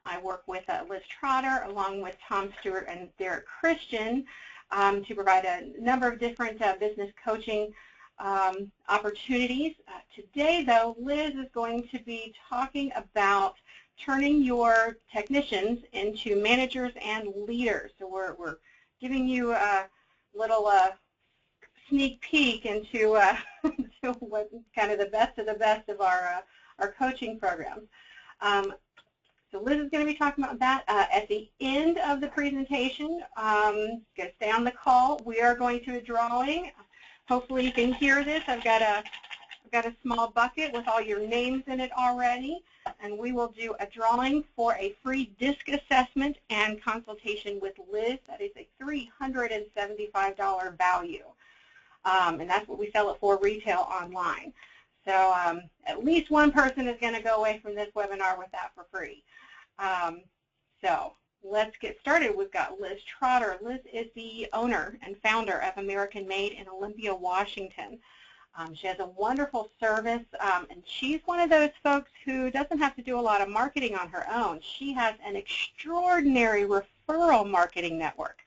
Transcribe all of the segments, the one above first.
I work with Liz Trotter along with Tom Stewart and Derek Christian to provide a number of different business coaching opportunities. Today, though, Liz is going to be talking about turning your technicians into managers and leaders. So we're giving you a little sneak peek into to what's kind of the best of our coaching programs. So Liz is going to be talking about that at the end of the presentation. Going to stay on the call. We are going to a drawing. Hopefully you can hear this. I've got a small bucket with all your names in it already, and we will do a drawing for a free DISC assessment and consultation with Liz. That is a $375 value, and that's what we sell it for retail online. So at least one person is going to go away from this webinar with that for free. So let's get started. We've got Liz Trotter. Liz is the owner and founder of American Made in Olympia, Washington. She has a wonderful service, and she's one of those folks who doesn't have to do a lot of marketing on her own. She has an extraordinary referral marketing network.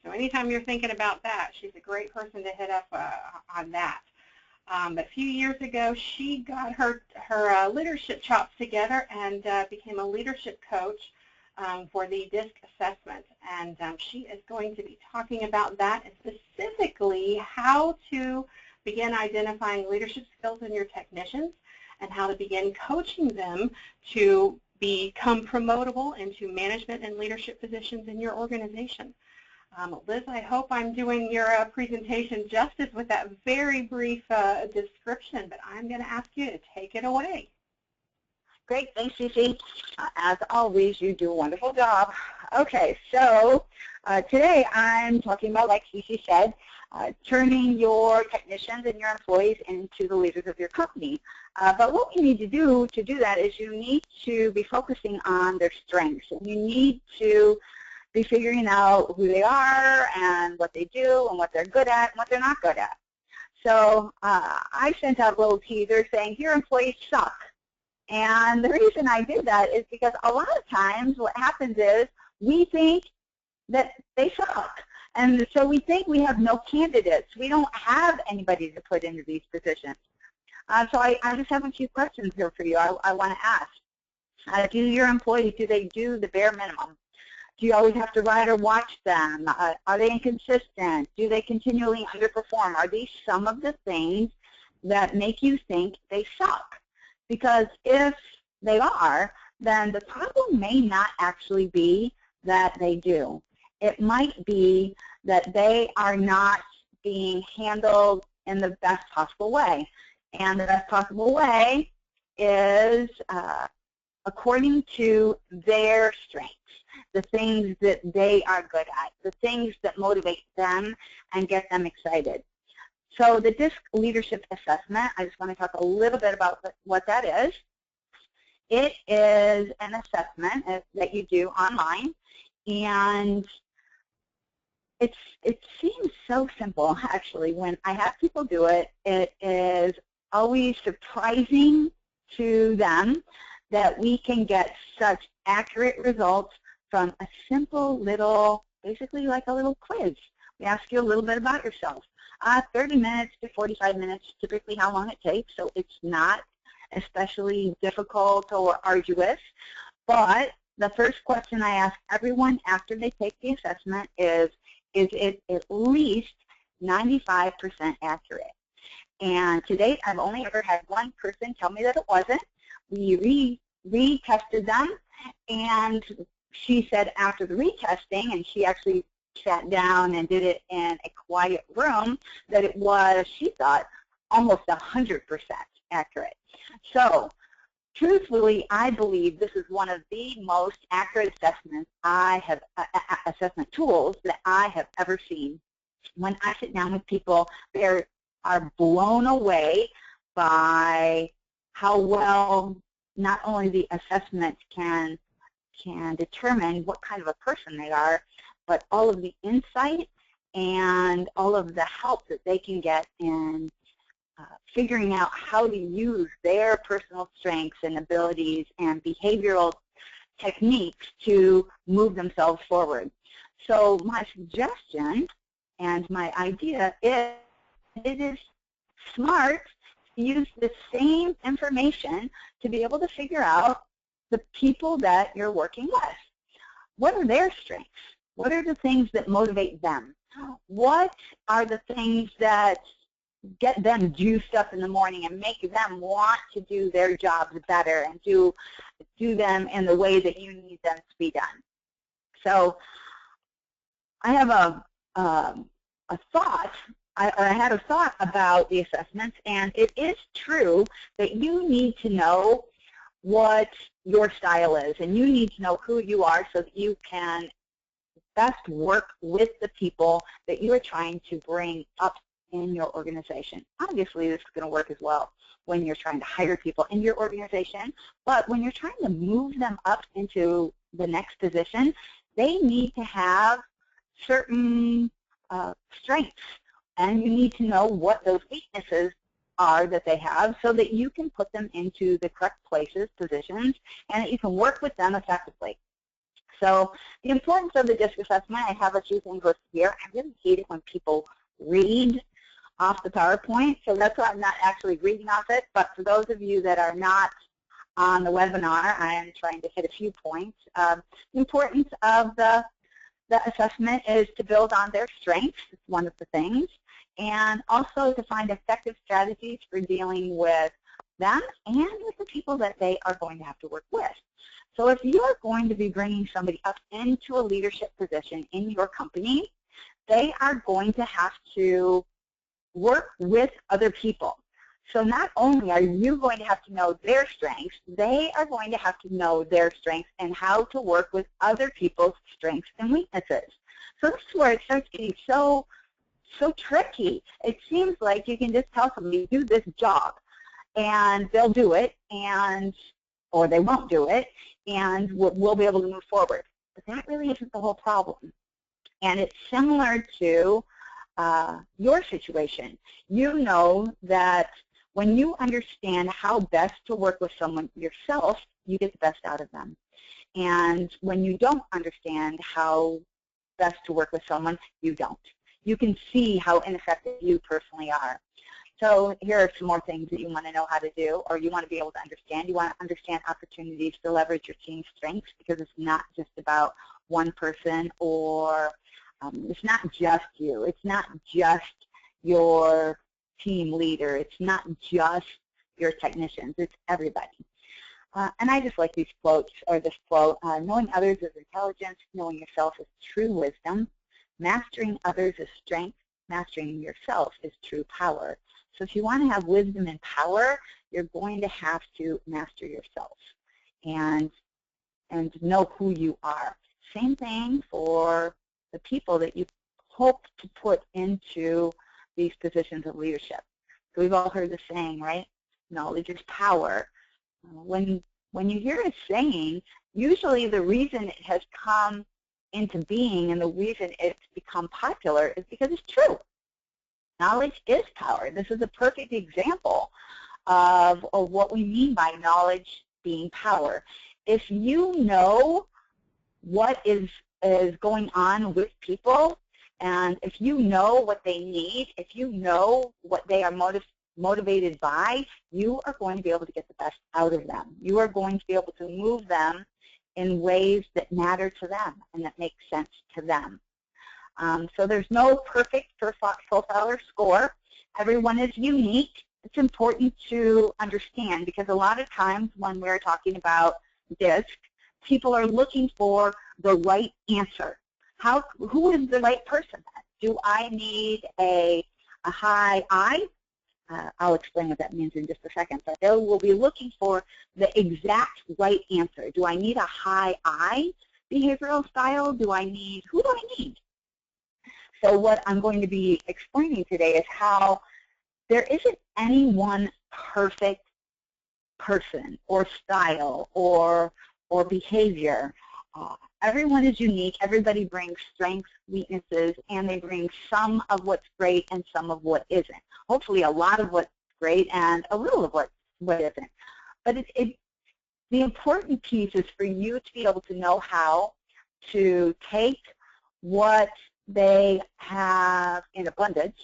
So anytime you're thinking about that, she's a great person to hit up on that. But a few years ago, she got her leadership chops together and became a leadership coach for the DISC assessment. And she is going to be talking about that, and specifically how to begin identifying leadership skills in your technicians and how to begin coaching them to become promotable into management and leadership positions in your organization. Liz, I hope I'm doing your presentation justice with that very brief description, but I'm going to ask you to take it away. Great, thanks, Cece. As always, you do a wonderful job. Okay, so today I'm talking about, like Cece said, turning your technicians and your employees into the leaders of your company. But what we need to do that is you need to be focusing on their strengths. You need to be figuring out who they are and what they do and what they're good at and what they're not good at. So I sent out little teasers saying, your employees suck. And the reason I did that is because a lot of times what happens is we think that they suck. And so we think we have no candidates. We don't have anybody to put into these positions. So I just have a few questions here for you I want to ask. Do your employees, do they do the bare minimum? Do you always have to write or watch them? Are they inconsistent? Do they continually underperform? Are these some of the things that make you think they suck? Because if they are, then the problem may not actually be that they do. It might be that they are not being handled in the best possible way. And the best possible way is according to their strengths, the things that they are good at, the things that motivate them and get them excited. So the DISC leadership assessment, I just want to talk a little bit about what that is. It is an assessment that you do online, and it seems so simple, actually. When I have people do it, it is always surprising to them that we can get such accurate results from a simple little, basically like a little quiz. We ask you a little bit about yourself. 30 minutes to 45 minutes, typically how long it takes, so it's not especially difficult or arduous. But the first question I ask everyone after they take the assessment is it at least 95% accurate? And to date, I've only ever had one person tell me that it wasn't. We retested them, and she said after the retesting, and she actually sat down and did it in a quiet room, that it was, she thought, almost 100% accurate. So truthfully, I believe this is one of the most accurate assessment tools that I have ever seen. When I sit down with people, they are blown away by how well not only the assessment can determine what kind of a person they are, but all of the insight and all of the help that they can get in figuring out how to use their personal strengths and abilities and behavioral techniques to move themselves forward. So my suggestion and my idea is it is smart to use the same information to be able to figure out the people that you're working with. What are their strengths? What are the things that motivate them? What are the things that get them juiced up in the morning and make them want to do their jobs better and do them in the way that you need them to be done? So I have a thought. I had a thought about the assessments, and it is true that you need to know what your style is, and you need to know who you are so that you can best work with the people that you are trying to bring up in your organization. Obviously, this is going to work as well when you're trying to hire people in your organization, but when you're trying to move them up into the next position, they need to have certain strengths, and you need to know what those weaknesses are that they have so that you can put them into the correct places, positions, and that you can work with them effectively. So the importance of the DISC assessment, I have a few things listed here. I really hate it when people read off the PowerPoint, so that's why I'm not actually reading off it. But for those of you that are not on the webinar, I am trying to hit a few points. The importance of the assessment is to build on their strengths. It's one of the things. And also to find effective strategies for dealing with them and with the people that they are going to have to work with. So if you are going to be bringing somebody up into a leadership position in your company, they are going to have to work with other people. So not only are you going to have to know their strengths, they are going to have to know their strengths and how to work with other people's strengths and weaknesses. So this is where it starts getting so tricky. It seems like you can just tell somebody, do this job, and they'll do it, or they won't do it, and we'll be able to move forward. But that really isn't the whole problem. And it's similar to your situation. You know that when you understand how best to work with someone yourself, you get the best out of them. And when you don't understand how best to work with someone, you don't. You can see how ineffective you personally are. So here are some more things that you want to know how to do, or you want to be able to understand. You want to understand opportunities to leverage your team's strengths, because it's not just about one person, or it's not just you. It's not just your team leader. It's not just your technicians. It's everybody. And I just like these quotes, or this quote, knowing others is intelligence, knowing yourself is true wisdom, mastering others is strength, mastering yourself is true power. So if you want to have wisdom and power, you're going to have to master yourself and know who you are. Same thing for the people that you hope to put into these positions of leadership. So we've all heard the saying, right? Knowledge is power. When you hear a saying, usually the reason it has come into being and the reason it's become popular is because it's true. Knowledge is power. This is a perfect example of what we mean by knowledge being power. If you know what is going on with people, and if you know what they need, if you know what they are motivated by, you are going to be able to get the best out of them. You are going to be able to move them in ways that matter to them and that make sense to them. So there's no perfect profile or score. Everyone is unique. It's important to understand, because a lot of times when we're talking about DISC, people are looking for the right answer. Who is the right person? Do I need a high I? I'll explain what that means in just a second, but they will be looking for the exact right answer. Do I need a high I behavioral style? Who do I need? So what I'm going to be explaining today is how there isn't any one perfect person or style or behavior. Everyone is unique. Everybody brings strengths, weaknesses, and they bring some of what's great and some of what isn't. Hopefully a lot of what's great and a little of what isn't. But the important piece is for you to be able to know how to take what they have in abundance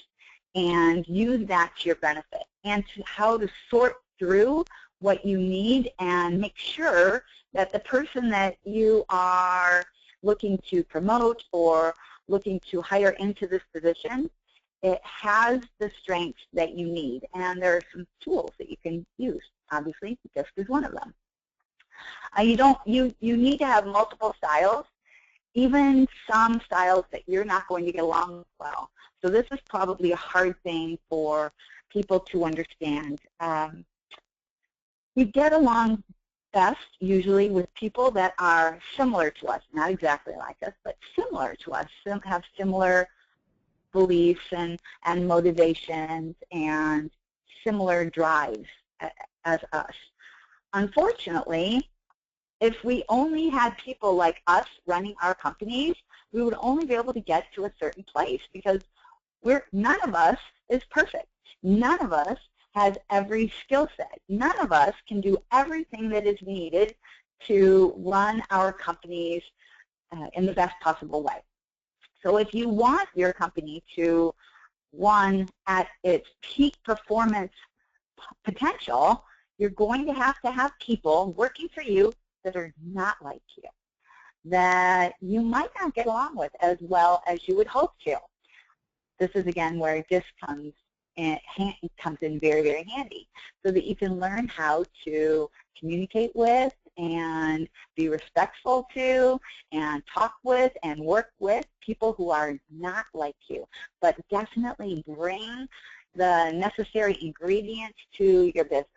and use that to your benefit, and to how to sort through what you need and make sure that the person that you are looking to promote or looking to hire into this position, it has the strengths that you need. And there are some tools that you can use. Obviously, DISC is one of them. You need to have multiple styles, even some styles that you're not going to get along with well. So this is probably a hard thing for people to understand. We get along best usually with people that are similar to us, not exactly like us, but similar to us, have similar beliefs and motivations and similar drives as us. Unfortunately, if we only had people like us running our companies, we would only be able to get to a certain place, because none of us is perfect. None of us has every skill set. None of us can do everything that is needed to run our companies in the best possible way. So if you want your company to run at its peak performance potential, you're going to have people working for you that are not like you, that you might not get along with as well as you would hope to. This is, again, where DISC comes in very, very handy, so that you can learn how to communicate with and be respectful to and talk with and work with people who are not like you, but definitely bring the necessary ingredients to your business.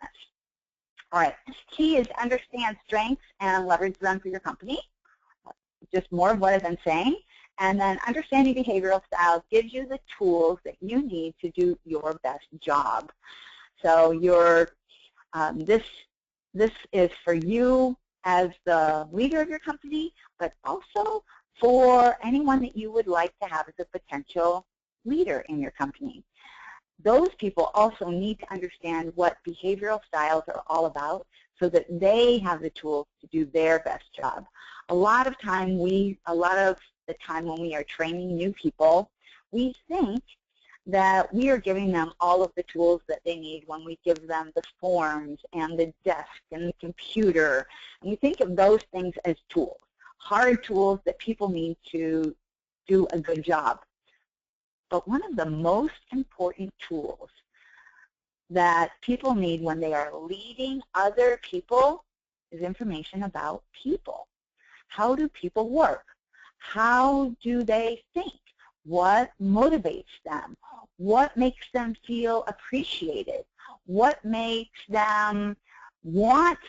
All right, key is to understand strengths and leverage them for your company. Just more of what I've been saying. And then understanding behavioral styles gives you the tools that you need to do your best job. So this is for you as the leader of your company, but also for anyone that you would like to have as a potential leader in your company. Those people also need to understand what behavioral styles are all about, so that they have the tools to do their best job. A lot of the time when we are training new people, we think that we are giving them all of the tools that they need when we give them the forms and the desk and the computer. And we think of those things as tools, hard tools that people need to do a good job. But one of the most important tools that people need when they are leading other people is information about people. How do people work? How do they think? What motivates them? What makes them feel appreciated? What makes them want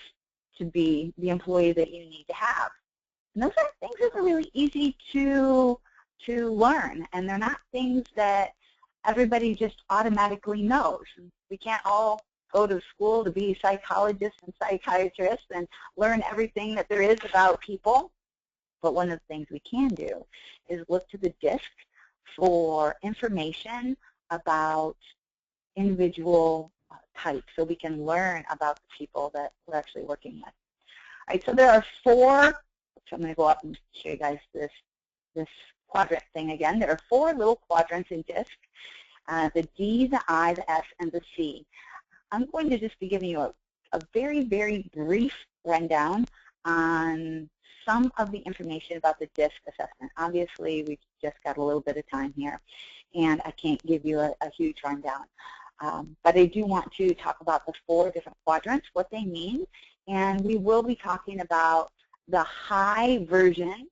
to be the employee that you need to have? And those are things that are really easy to learn, and they're not things that everybody just automatically knows. We can't all go to school to be psychologists and psychiatrists and learn everything that there is about people. But one of the things we can do is look to the DISC for information about individual types, so we can learn about the people that we're actually working with. All right, so there are four, so I'm going to go up and show you guys this quadrant thing again. There are four little quadrants in DISC, the D, the I, the S, and the C. I'm going to just be giving you a very, very brief rundown on some of the information about the DISC assessment. Obviously, we've just got a little bit of time here, and I can't give you a huge rundown. But I do want to talk about the four different quadrants, what they mean, and we will be talking about the high version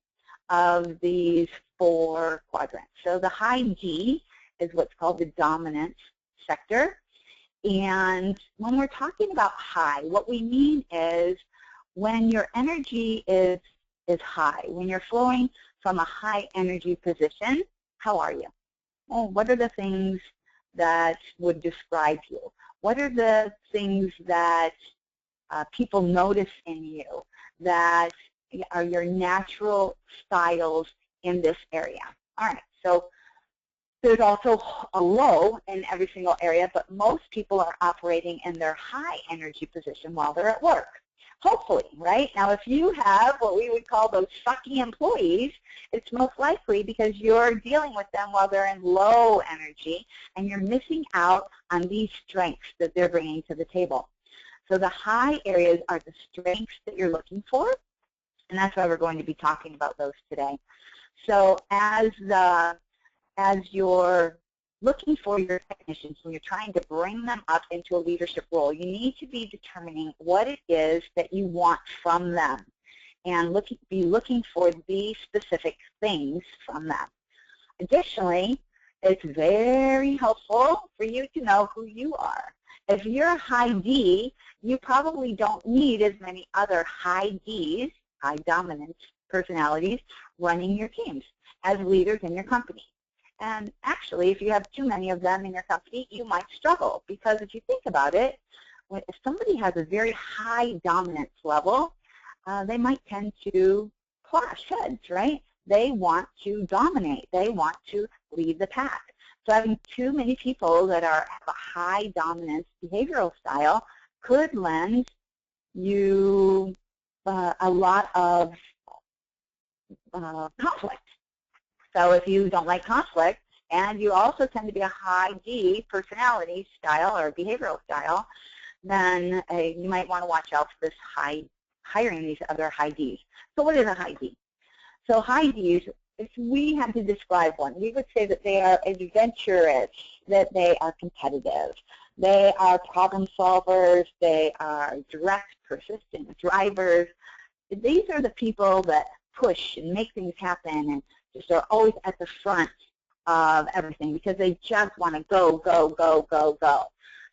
of these four quadrants. So the high D is what's called the dominance sector. And when we're talking about high, what we mean is when your energy is high, when you're flowing from a high energy position, how are you? Well, what are the things that would describe you? What are the things that people notice in you that are your natural styles in this area? All right, so there's also a low in every single area, but most people are operating in their high energy position while they're at work. Hopefully, right? Now, if you have what we would call those sucky employees, it's most likely because you're dealing with them while they're in low energy and you're missing out on these strengths that they're bringing to the table. So the high areas are the strengths that you're looking for, and that's why we're going to be talking about those today. So as you're looking for your technicians, when you're trying to bring them up into a leadership role, you need to be determining what it is that you want from them and be looking for these specific things from them. Additionally, it's very helpful for you to know who you are. If you're a high D, you probably don't need as many other high Ds, high dominance personalities, running your teams as leaders in your company. And actually, if you have too many of them in your company, you might struggle, because if you think about it, if somebody has a very high dominance level, they might tend to clash heads, right? They want to dominate. They want to lead the pack. So having too many people that have a high dominance behavioral style could lend you a lot of conflict. So if you don't like conflict, and you also tend to be a high D personality style or behavioral style, then you might want to watch out for this hiring these other high Ds. So what is a high D? So high Ds, if we had to describe one, we would say that they are adventurous, that they are competitive, they are problem solvers, they are direct, persistent drivers. These are the people that push and make things happen and just are always at the front of everything because they just want to go, go, go, go, go.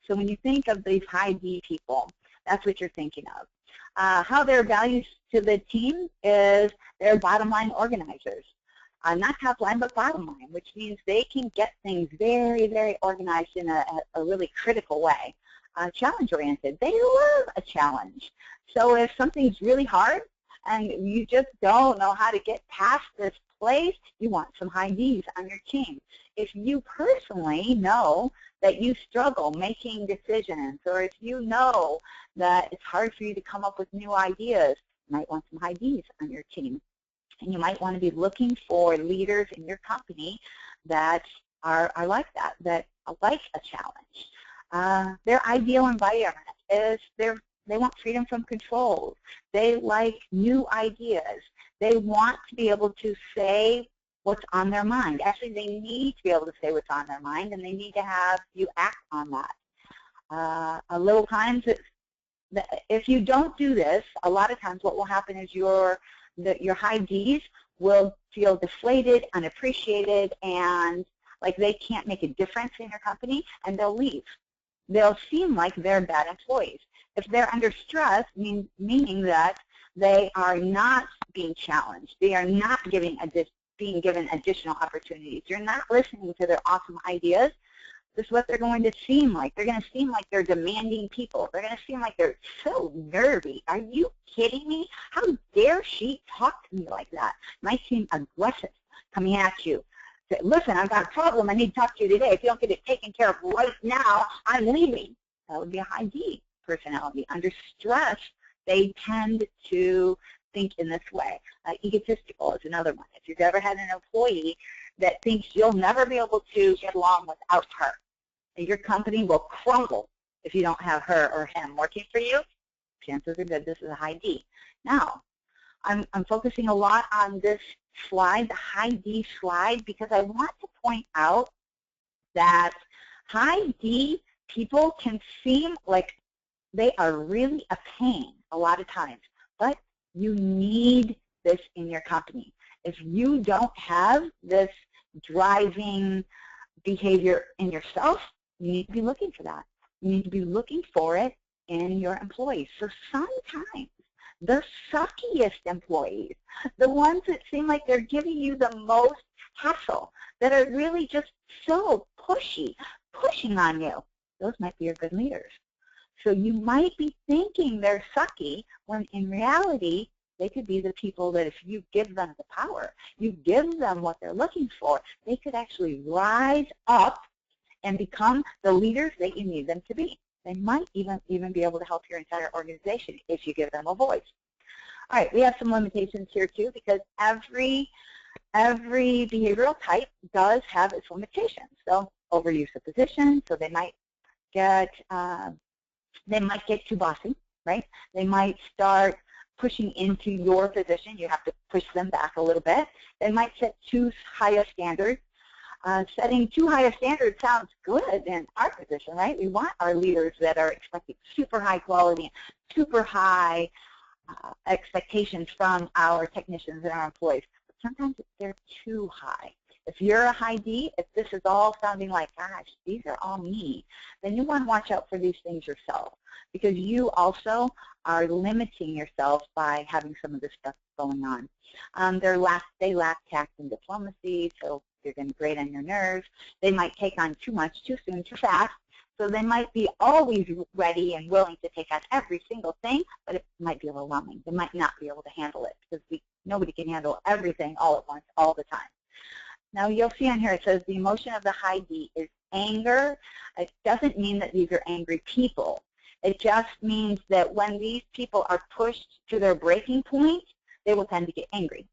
So when you think of these high D people, that's what you're thinking of. How their values to the team is they're bottom line organizers. Not top line, but bottom line, which means they can get things very, very organized in a really critical way. Challenge-oriented. They love a challenge. So if something's really hard and you just don't know how to get past this place, you want some high Ds on your team. If you personally know that you struggle making decisions, or if you know that it's hard for you to come up with new ideas, you might want some high Ds on your team. And you might want to be looking for leaders in your company that are like that like a challenge. Their ideal environment is they want freedom from control. They like new ideas. They want to be able to say what's on their mind. Actually, they need to be able to say what's on their mind, and they need to have you act on that. A little times, if you don't do this, a lot of times what will happen is your high Ds will feel deflated, unappreciated, and like they can't make a difference in your company, and they'll leave. They'll seem like they're bad employees. If they're under stress, meaning that they are not being challenged, they are not being given additional opportunities, you're not listening to their awesome ideas, this is what they're going to seem like. They're going to seem like they're demanding people. They're going to seem like they're so nervy. Are you kidding me? How dare she talk to me like that? Might seem aggressive coming at you. Say, listen, I've got a problem. I need to talk to you today. If you don't get it taken care of right now, I'm leaving. That would be a high D personality. Under stress, they tend to think in this way. Egotistical is another one. If you've ever had an employee that thinks you'll never be able to get along without her, your company will crumble if you don't have her or him working for you, chances are good this is a high D. Now, I'm focusing a lot on this slide, the high D slide, because I want to point out that high D people can seem like they are really a pain a lot of times, but you need this in your company. If you don't have this driving behavior in yourself, you need to be looking for that. You need to be looking for it in your employees. So sometimes the suckiest employees, the ones that seem like they're giving you the most hassle, that are really just so pushy, pushing on you, those might be your good leaders. So you might be thinking they're sucky when in reality they could be the people that if you give them the power, you give them what they're looking for, they could actually rise up and become the leaders that you need them to be. They might even be able to help your entire organization if you give them a voice. All right, we have some limitations here too, because every behavioral type does have its limitations. So overuse of position, so they might get too bossy, right? They might start pushing into your position. You have to push them back a little bit. They might set too high a standard. Setting too high a standard sounds good in our position, right? We want our leaders that are expecting super high quality, super high expectations from our technicians and our employees. But sometimes they're too high. If you're a high D, if this is all sounding like, gosh, these are all me, then you want to watch out for these things yourself, because you also are limiting yourself by having some of this stuff going on. They lack tact and diplomacy, so they're going to grate on your nerves. They might take on too much too soon, too fast. So they might be always ready and willing to take on every single thing, but it might be overwhelming. They might not be able to handle it, because nobody can handle everything all at once, all the time. Now you'll see on here it says the emotion of the high D is anger. It doesn't mean that these are angry people. It just means that when these people are pushed to their breaking point, they will tend to get angry.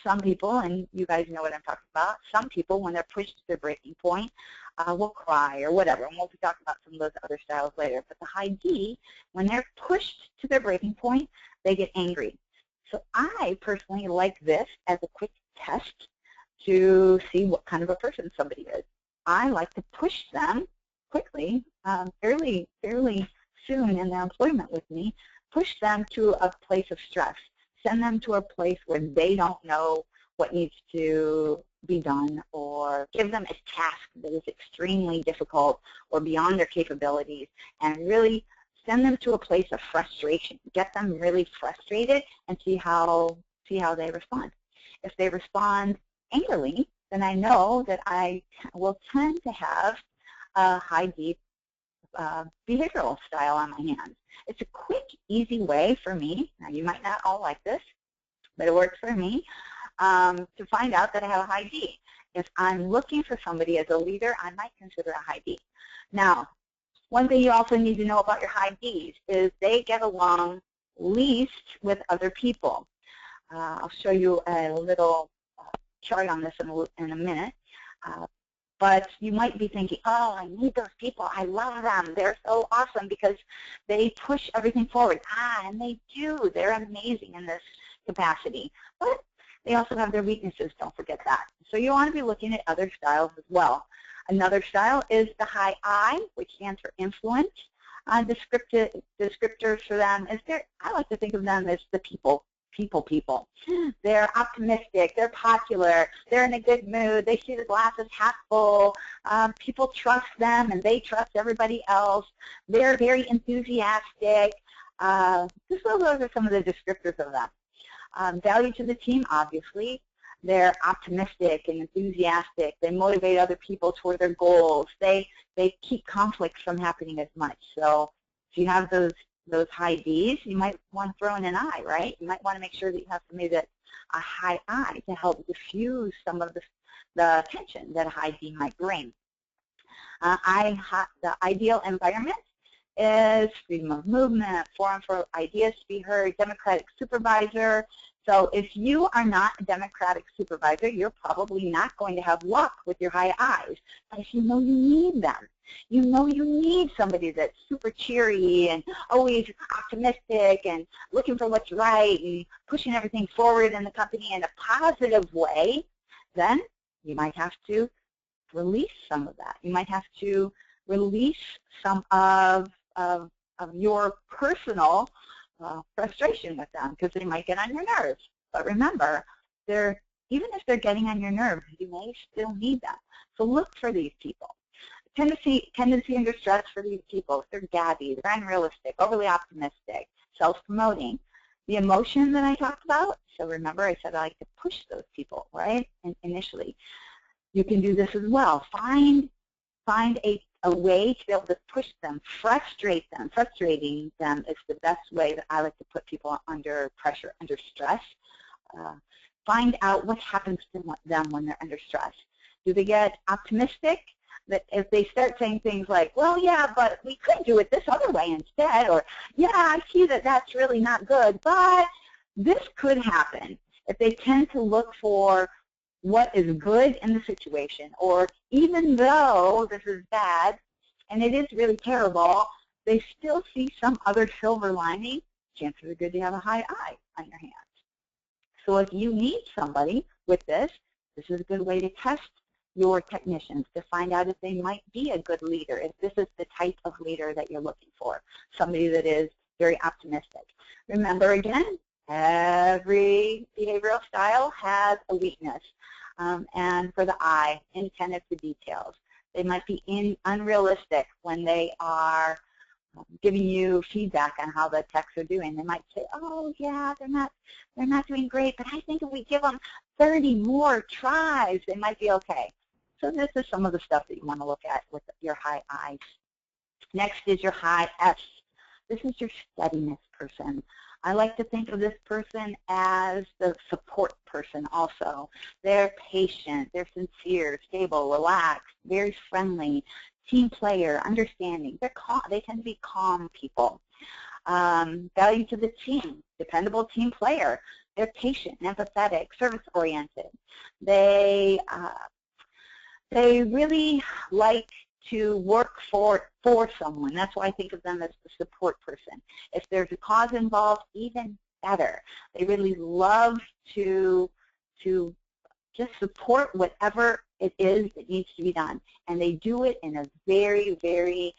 Some people, and you guys know what I'm talking about, some people, when they're pushed to their breaking point, will cry or whatever, and we'll be talking about some of those other styles later. But the high D, when they're pushed to their breaking point, they get angry. So I personally like this as a quick test to see what kind of a person somebody is. I like to push them quickly, fairly soon in their employment with me, push them to a place of stress. Send them to a place where they don't know what needs to be done, or give them a task that is extremely difficult or beyond their capabilities, and really send them to a place of frustration. Get them really frustrated and see how they respond. If they respond angrily, then I know that I will tend to have a high D behavioral style on my hands. It's a quick, easy way for me. Now, you might not all like this, but it works for me to find out that I have a high D. If I'm looking for somebody as a leader, I might consider a high D. Now, one thing you also need to know about your high Ds is they get along least with other people. I'll show you a little chart on this in a minute. But you might be thinking, oh, I need those people. I love them. They're so awesome because they push everything forward. And they do. They're amazing in this capacity. But they also have their weaknesses. Don't forget that. So you want to be looking at other styles as well. Another style is the high I, which stands for influence. Descriptors for them is I like to think of them as the people. They're optimistic, they're popular, they're in a good mood, they see the glass as half full, people trust them and they trust everybody else, they're very enthusiastic. Those are some of the descriptors of them. Value to the team, obviously. They're optimistic and enthusiastic. They motivate other people toward their goals. They keep conflicts from happening as much. So if you have those high Ds, you might want to throw in an I, right? You might want to make sure that you have somebody that's a high I to help diffuse some of the tension that a high D might bring. The ideal environment is freedom of movement, forum for ideas to be heard, democratic supervisor. So if you are not a democratic supervisor, you're probably not going to have luck with your high I's. But if you know you need them, you know you need somebody that's super cheery and always optimistic and looking for what's right and pushing everything forward in the company in a positive way, then you might have to release some of that. You might have to release some of your personal frustration with them, because they might get on your nerves. But remember, even if they're getting on your nerves, you may still need them. So look for these people. Tendency under stress for these people, if they're gabby, they're unrealistic, overly optimistic, self-promoting. The emotion that I talked about, so remember I said I like to push those people, right, initially. You can do this as well. Find a way to be able to push them, frustrate them. Frustrating them is the best way that I like to put people under pressure, under stress. Find out what happens to them when they're under stress. Do they get optimistic? that if they start saying things like, well, yeah, but we could do it this other way instead, or, yeah, I see that that's really not good, but this could happen. If they tend to look for what is good in the situation, or even though this is bad, and it is really terrible, they still see some other silver lining, chances are good to have a high I on your hands. So if you need somebody with this is a good way to test your technicians to find out if they might be a good leader, if this is the type of leader that you're looking for, somebody that is very optimistic. Remember, again, every behavioral style has a weakness. And for the I, inattentive to details. They might be unrealistic when they are giving you feedback on how the techs are doing. They might say, oh, yeah, they're not doing great, but I think if we give them 30 more tries, they might be okay. So this is some of the stuff that you want to look at with your high I. Next is your high S. This is your steadiness person. I like to think of this person as the support person also. They're patient, they're sincere, stable, relaxed, very friendly, team player, understanding. They're calm. They tend to be calm people. Value to the team, dependable team player. They're patient, empathetic, service-oriented. They really like to work for someone. That's why I think of them as the support person. If there's a cause involved, even better. They really love to just support whatever it is that needs to be done. And they do it in a very, very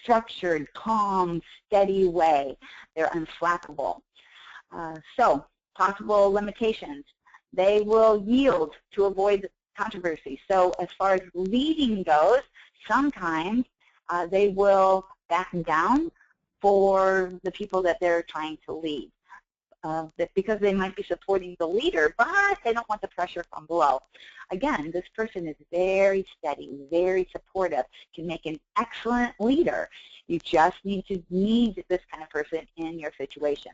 structured, calm, steady way. They're unflappable. So, possible limitations. They will yield to avoid controversy. So as far as leading goes, sometimes they will back down for the people that they're trying to lead. Because they might be supporting the leader, but they don't want the pressure from below. Again, this person is very steady, very supportive, can make an excellent leader. You just need this kind of person in your situation.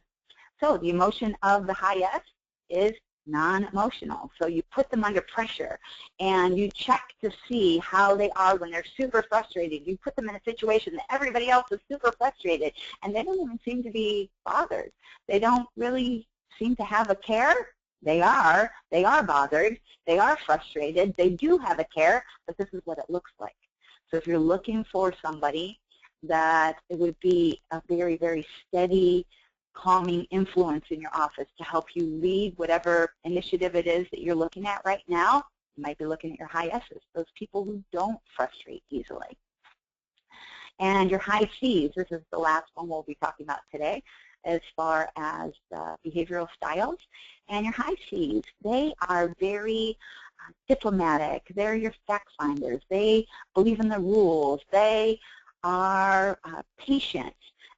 So the emotion of the high S is non-emotional. So you put them under pressure and you check to see how they are when they're super frustrated. You put them in a situation that everybody else is super frustrated and they don't even seem to be bothered. They don't really seem to have a care. They are bothered. They are frustrated. They do have a care, but this is what it looks like. So if you're looking for somebody that it would be a very, very steady, calming influence in your office to help you lead whatever initiative it is that you're looking at right now, you might be looking at your high S's, those people who don't frustrate easily. And your high C's, this is the last one we'll be talking about today as far as behavioral styles. And your high C's, they are very diplomatic. They're your fact finders. They believe in the rules. They are patient.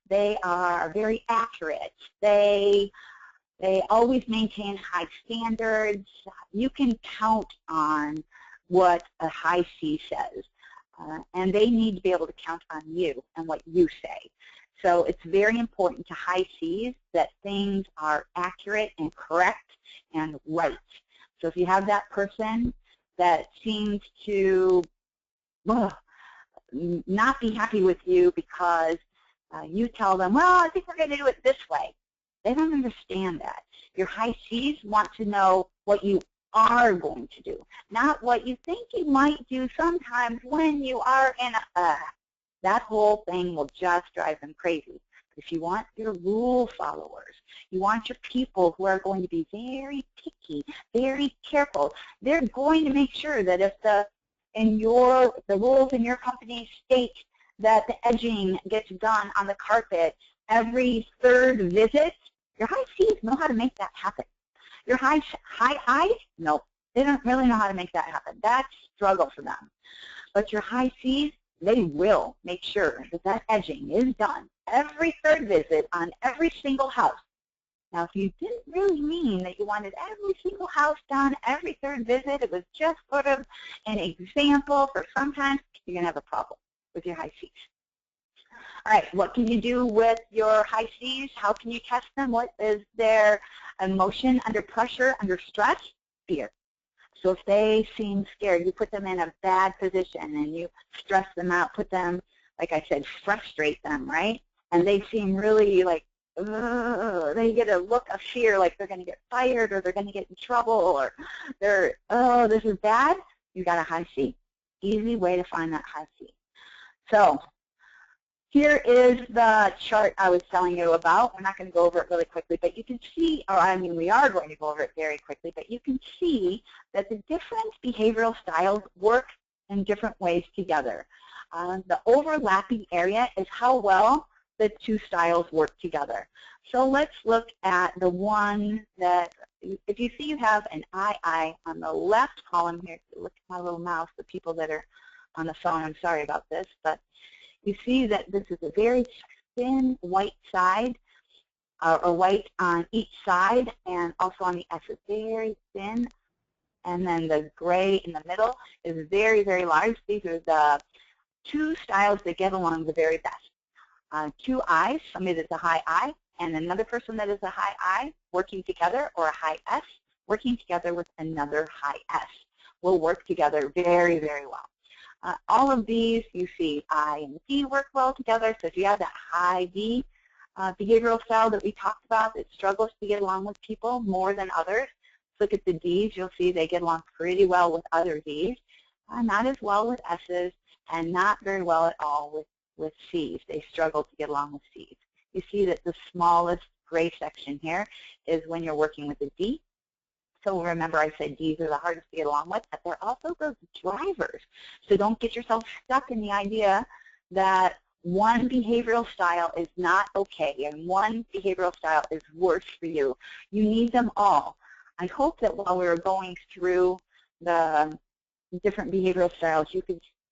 They are very accurate. They always maintain high standards. You can count on what a high C says, and they need to be able to count on you and what you say. So it's very important to high C's that things are accurate and correct and right. So if you have that person that seems to not be happy with you because you tell them, well, I think we're going to do it this way. They don't understand that. Your high C's want to know what you are going to do, not what you think you might do sometimes when you are in a, that whole thing will just drive them crazy. If you want your rule followers, you want your people who are going to be very picky, very careful. They're going to make sure that if the rules in your company state that the edging gets done on the carpet every third visit, your high C's know how to make that happen. Your high I's, no, they don't really know how to make that happen. That's a struggle for them. But your high C's, they will make sure that that edging is done every third visit on every single house. Now, if you didn't really mean that you wanted every single house done every third visit, it was just sort of an example for sometimes, you're going to have a problem with your high C's. All right, what can you do with your high C's? How can you test them? What is their emotion under pressure, under stress? Fear. So if they seem scared, you put them in a bad position and you stress them out, put them, like I said, frustrate them, right? And they seem really like, ugh, they get a look of fear, like they're going to get fired or they're going to get in trouble or they're, oh, this is bad. You got a high C. Easy way to find that high C. So here is the chart I was telling you about. We're not going to go over it really quickly, but you can see, or I mean we are going to go over it very quickly, but you can see that the different behavioral styles work in different ways together. The overlapping area is how well the two styles work together. So let's look at the one that, if you see you have an I on the left column here, look at my little mouse, the people that are on the phone, I'm sorry about this, but you see that this is a very thin white side, or white on each side, and also on the S is very thin. And then the gray in the middle is very, very large. These are the two styles that get along the very best. Two I's, somebody that's a high I, and another person that is a high I working together, or a high S working together with another high S will work together very, very well. All of these, you see I and D work well together. So if you have that high D behavioral style that we talked about that struggles to get along with people more than others, look at the Ds. You'll see they get along pretty well with other Ds, not as well with S's, and not very well at all with C's. They struggle to get along with C's. You see that the smallest gray section here is when you're working with a D. So remember I said Ds are the hardest to get along with, but they're also those drivers. So don't get yourself stuck in the idea that one behavioral style is not okay and one behavioral style is worse for you. You need them all. I hope that while we were going through the different behavioral styles,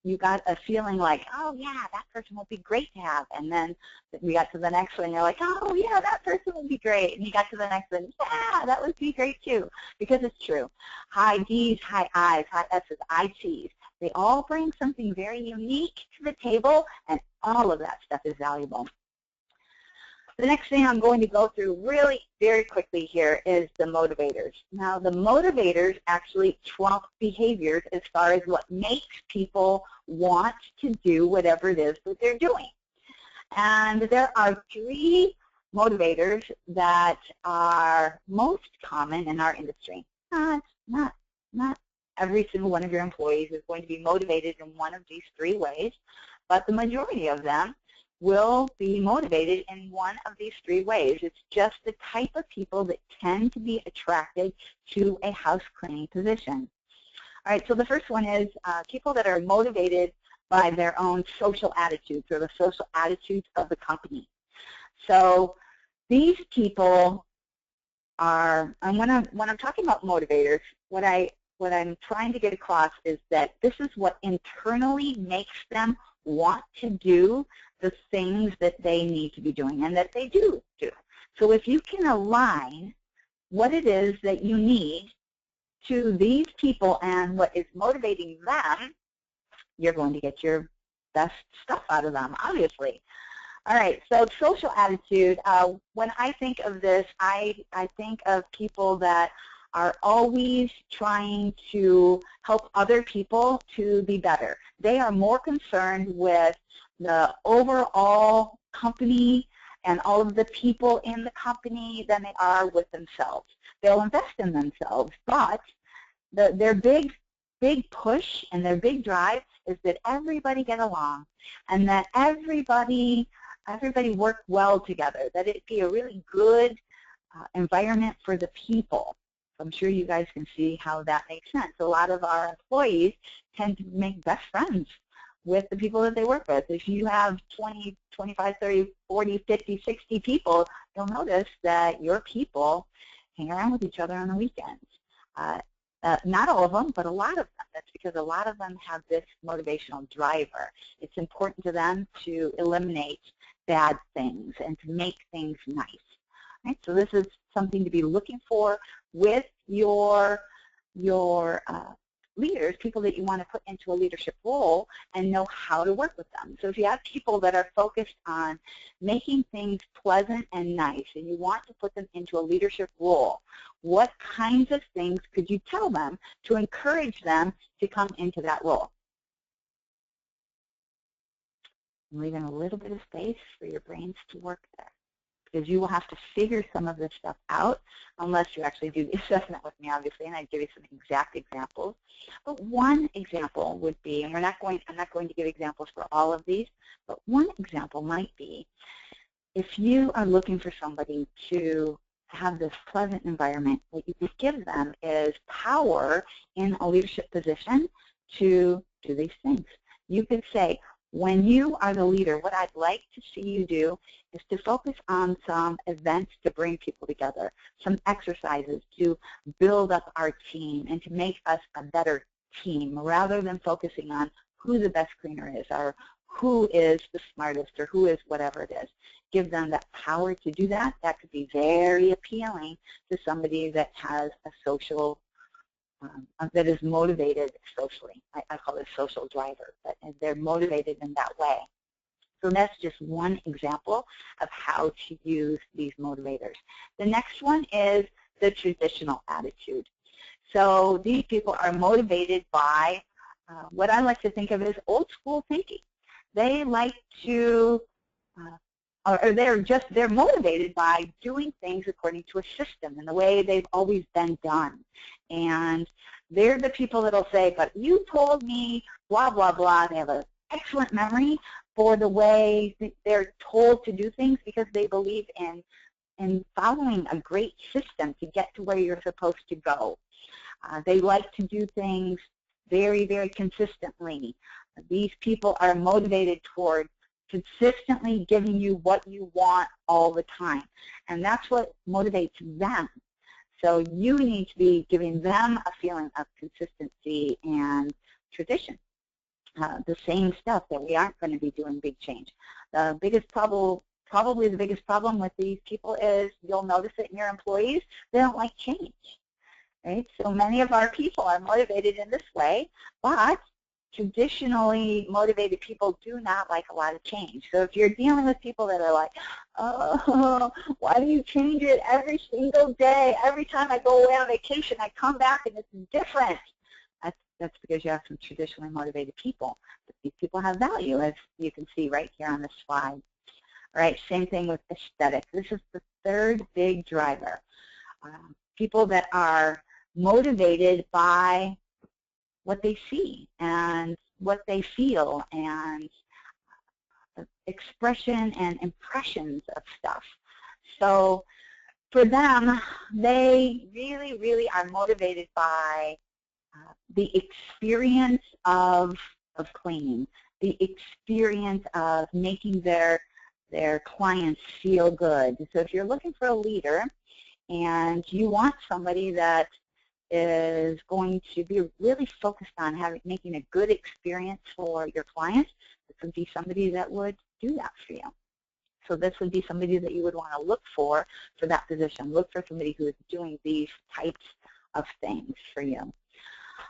you got a feeling like, oh yeah, that person would be great to have. And then we got to the next one, and you're like, oh yeah, that person would be great. And you got to the next one, yeah, that would be great too. Because it's true. High Ds, high I's, high S's, high C's. They all bring something very unique to the table, and all of that stuff is valuable. The next thing I'm going to go through really very quickly here is the motivators. Now, the motivators actually trump behaviors as far as what makes people want to do whatever it is that they're doing. And there are three motivators that are most common in our industry. Not every single one of your employees is going to be motivated in one of these three ways, but the majority of them will be motivated in one of these three ways. It's just the type of people that tend to be attracted to a house cleaning position. All right, so the first one is people that are motivated by their own social attitudes or the social attitudes of the company. So these people are, and when I'm talking about motivators, what I'm trying to get across is that this is what internally makes them want to do the things that they need to be doing and that they do. So if you can align what it is that you need to these people and what is motivating them, you're going to get your best stuff out of them, obviously. All right, so social attitude, when I think of this, I think of people that are always trying to help other people to be better. They are more concerned with the overall company and all of the people in the company than they are with themselves. They'll invest in themselves, but their big push and their big drive is that everybody get along and that everybody work well together, that it be a really good environment for the people. So I'm sure you guys can see how that makes sense. A lot of our employees tend to make best friends with the people that they work with. If you have 20, 25, 30, 40, 50, 60 people, you'll notice that your people hang around with each other on the weekends. Not all of them, but a lot of them. That's because a lot of them have this motivational driver. It's important to them to eliminate bad things and to make things nice. Right? So this is something to be looking for with your leaders, people that you want to put into a leadership role, and know how to work with them. So if you have people that are focused on making things pleasant and nice, and you want to put them into a leadership role, what kinds of things could you tell them to encourage them to come into that role? I'm leaving a little bit of space for your brains to work there, because you will have to figure some of this stuff out unless you actually do the assessment with me, obviously, and I'd give you some exact examples. But one example would be, and I'm not going to give examples for all of these, but one example might be, if you are looking for somebody to have this pleasant environment, what you could give them is power in a leadership position to do these things. You could say, when you are the leader, what I'd like to see you do is to focus on some events to bring people together, some exercises to build up our team and to make us a better team, rather than focusing on who the best cleaner is or who is the smartest or who is whatever it is. Give them that power to do that. That could be very appealing to somebody that has a social that is motivated socially. I call it a social driver, but they're motivated in that way. So that's just one example of how to use these motivators. The next one is the traditional attitude. So these people are motivated by what I like to think of as old school thinking. They like to or they're motivated by doing things according to a system and the way they've always been done. And they're the people that will say, but you told me blah, blah, blah. They have an excellent memory for the way they're told to do things, because they believe in following a great system to get to where you're supposed to go. They like to do things very, very consistently. These people are motivated toward consistently giving you what you want all the time. And that's what motivates them. So you need to be giving them a feeling of consistency and tradition. The same stuff, that we aren't going to be doing big change. The biggest problem, probably the biggest problem with these people is, you'll notice it in your employees, they don't like change. Right? So many of our people are motivated in this way, but traditionally motivated people do not like a lot of change. So if you're dealing with people that are like, oh, why do you change it every single day? Every time I go away on vacation, I come back and it's different. That's because you have some traditionally motivated people. But these people have value, as you can see right here on this slide. All right, same thing with aesthetics. This is the third big driver. People that are motivated by what they see and what they feel and expression and impressions of stuff. So for them, they really, really are motivated by the experience of cleaning, the experience of making their clients feel good. So if you're looking for a leader and you want somebody that is going to be really focused on making a good experience for your clients, this would be somebody that would do that for you. So this would be somebody that you would want to look for that position. Look for somebody who is doing these types of things for you.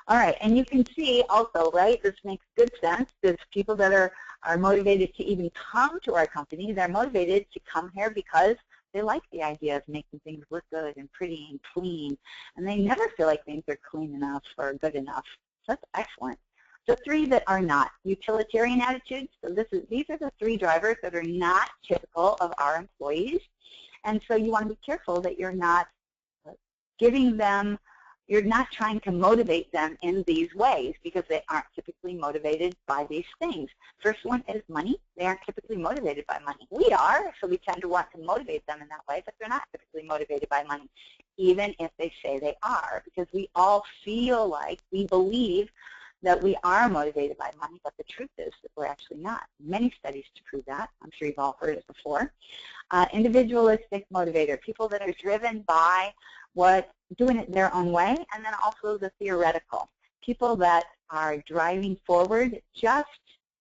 All right, and you can see also, right, this makes good sense. There's people that are motivated to even come to our company. They're motivated to come here because they like the idea of making things look good and pretty and clean, and they never feel like things are clean enough or good enough. So that's excellent. The three that are not: utilitarian attitudes. So these are the three drivers that are not typical of our employees, and so you want to be careful that you're not giving them, you're not trying to motivate them in these ways, because they aren't typically motivated by these things. First one is money. They aren't typically motivated by money. We are, so we tend to want to motivate them in that way, but they're not typically motivated by money, even if they say they are, because we all feel like we believe that we are motivated by money, but the truth is that we're actually not. Many studies to prove that. I'm sure you've all heard it before. Individualistic motivator, people that are driven by doing it their own way, and then also the theoretical, people that are driving forward just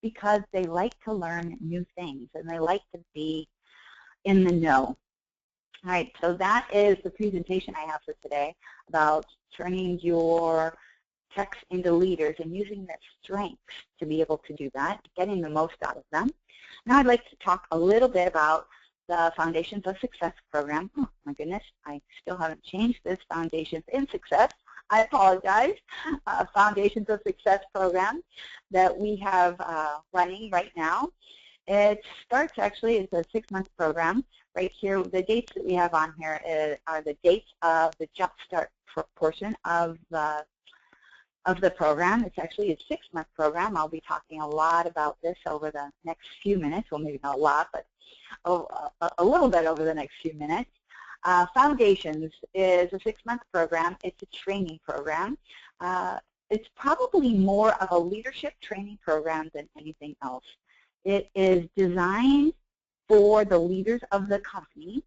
because they like to learn new things and they like to be in the know. All right, so that is the presentation I have for today about turning your techs into leaders and using their strengths to be able to do that, getting the most out of them. Now I'd like to talk a little bit about the Foundations of Success program. Oh my goodness, I still haven't changed this, Foundations in Success. I apologize. Foundations of Success program that we have running right now. It starts actually, it's a 6-month program. Right here, the dates that we have on here are the dates of the Jumpstart portion of the program. It's actually a 6-month program. I'll be talking a lot about this over the next few minutes. Well, maybe not a lot, but a little bit over the next few minutes. Foundations is a 6-month program. It's a training program. It's probably more of a leadership training program than anything else. It is designed for the leaders of the company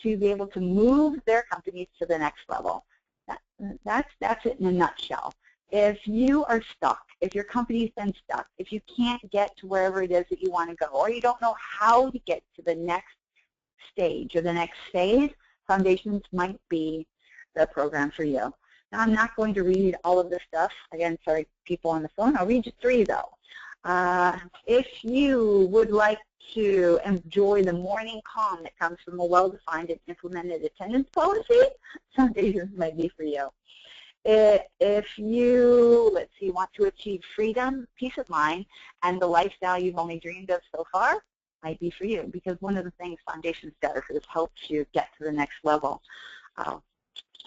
to be able to move their companies to the next level. That's it in a nutshell. If you are stuck, if your company's been stuck, if you can't get to wherever it is that you want to go, or you don't know how to get to the next stage or the next phase, Foundations might be the program for you. Now, I'm not going to read all of this stuff. Again, sorry, people on the phone. I'll read you 3, though. If you would like to enjoy the morning calm that comes from a well-defined and implemented attendance policy, Foundations might be for you. If you, let's see, want to achieve freedom, peace of mind, and the lifestyle you've only dreamed of so far, might be for you, because one of the things Foundations does is helps you get to the next level.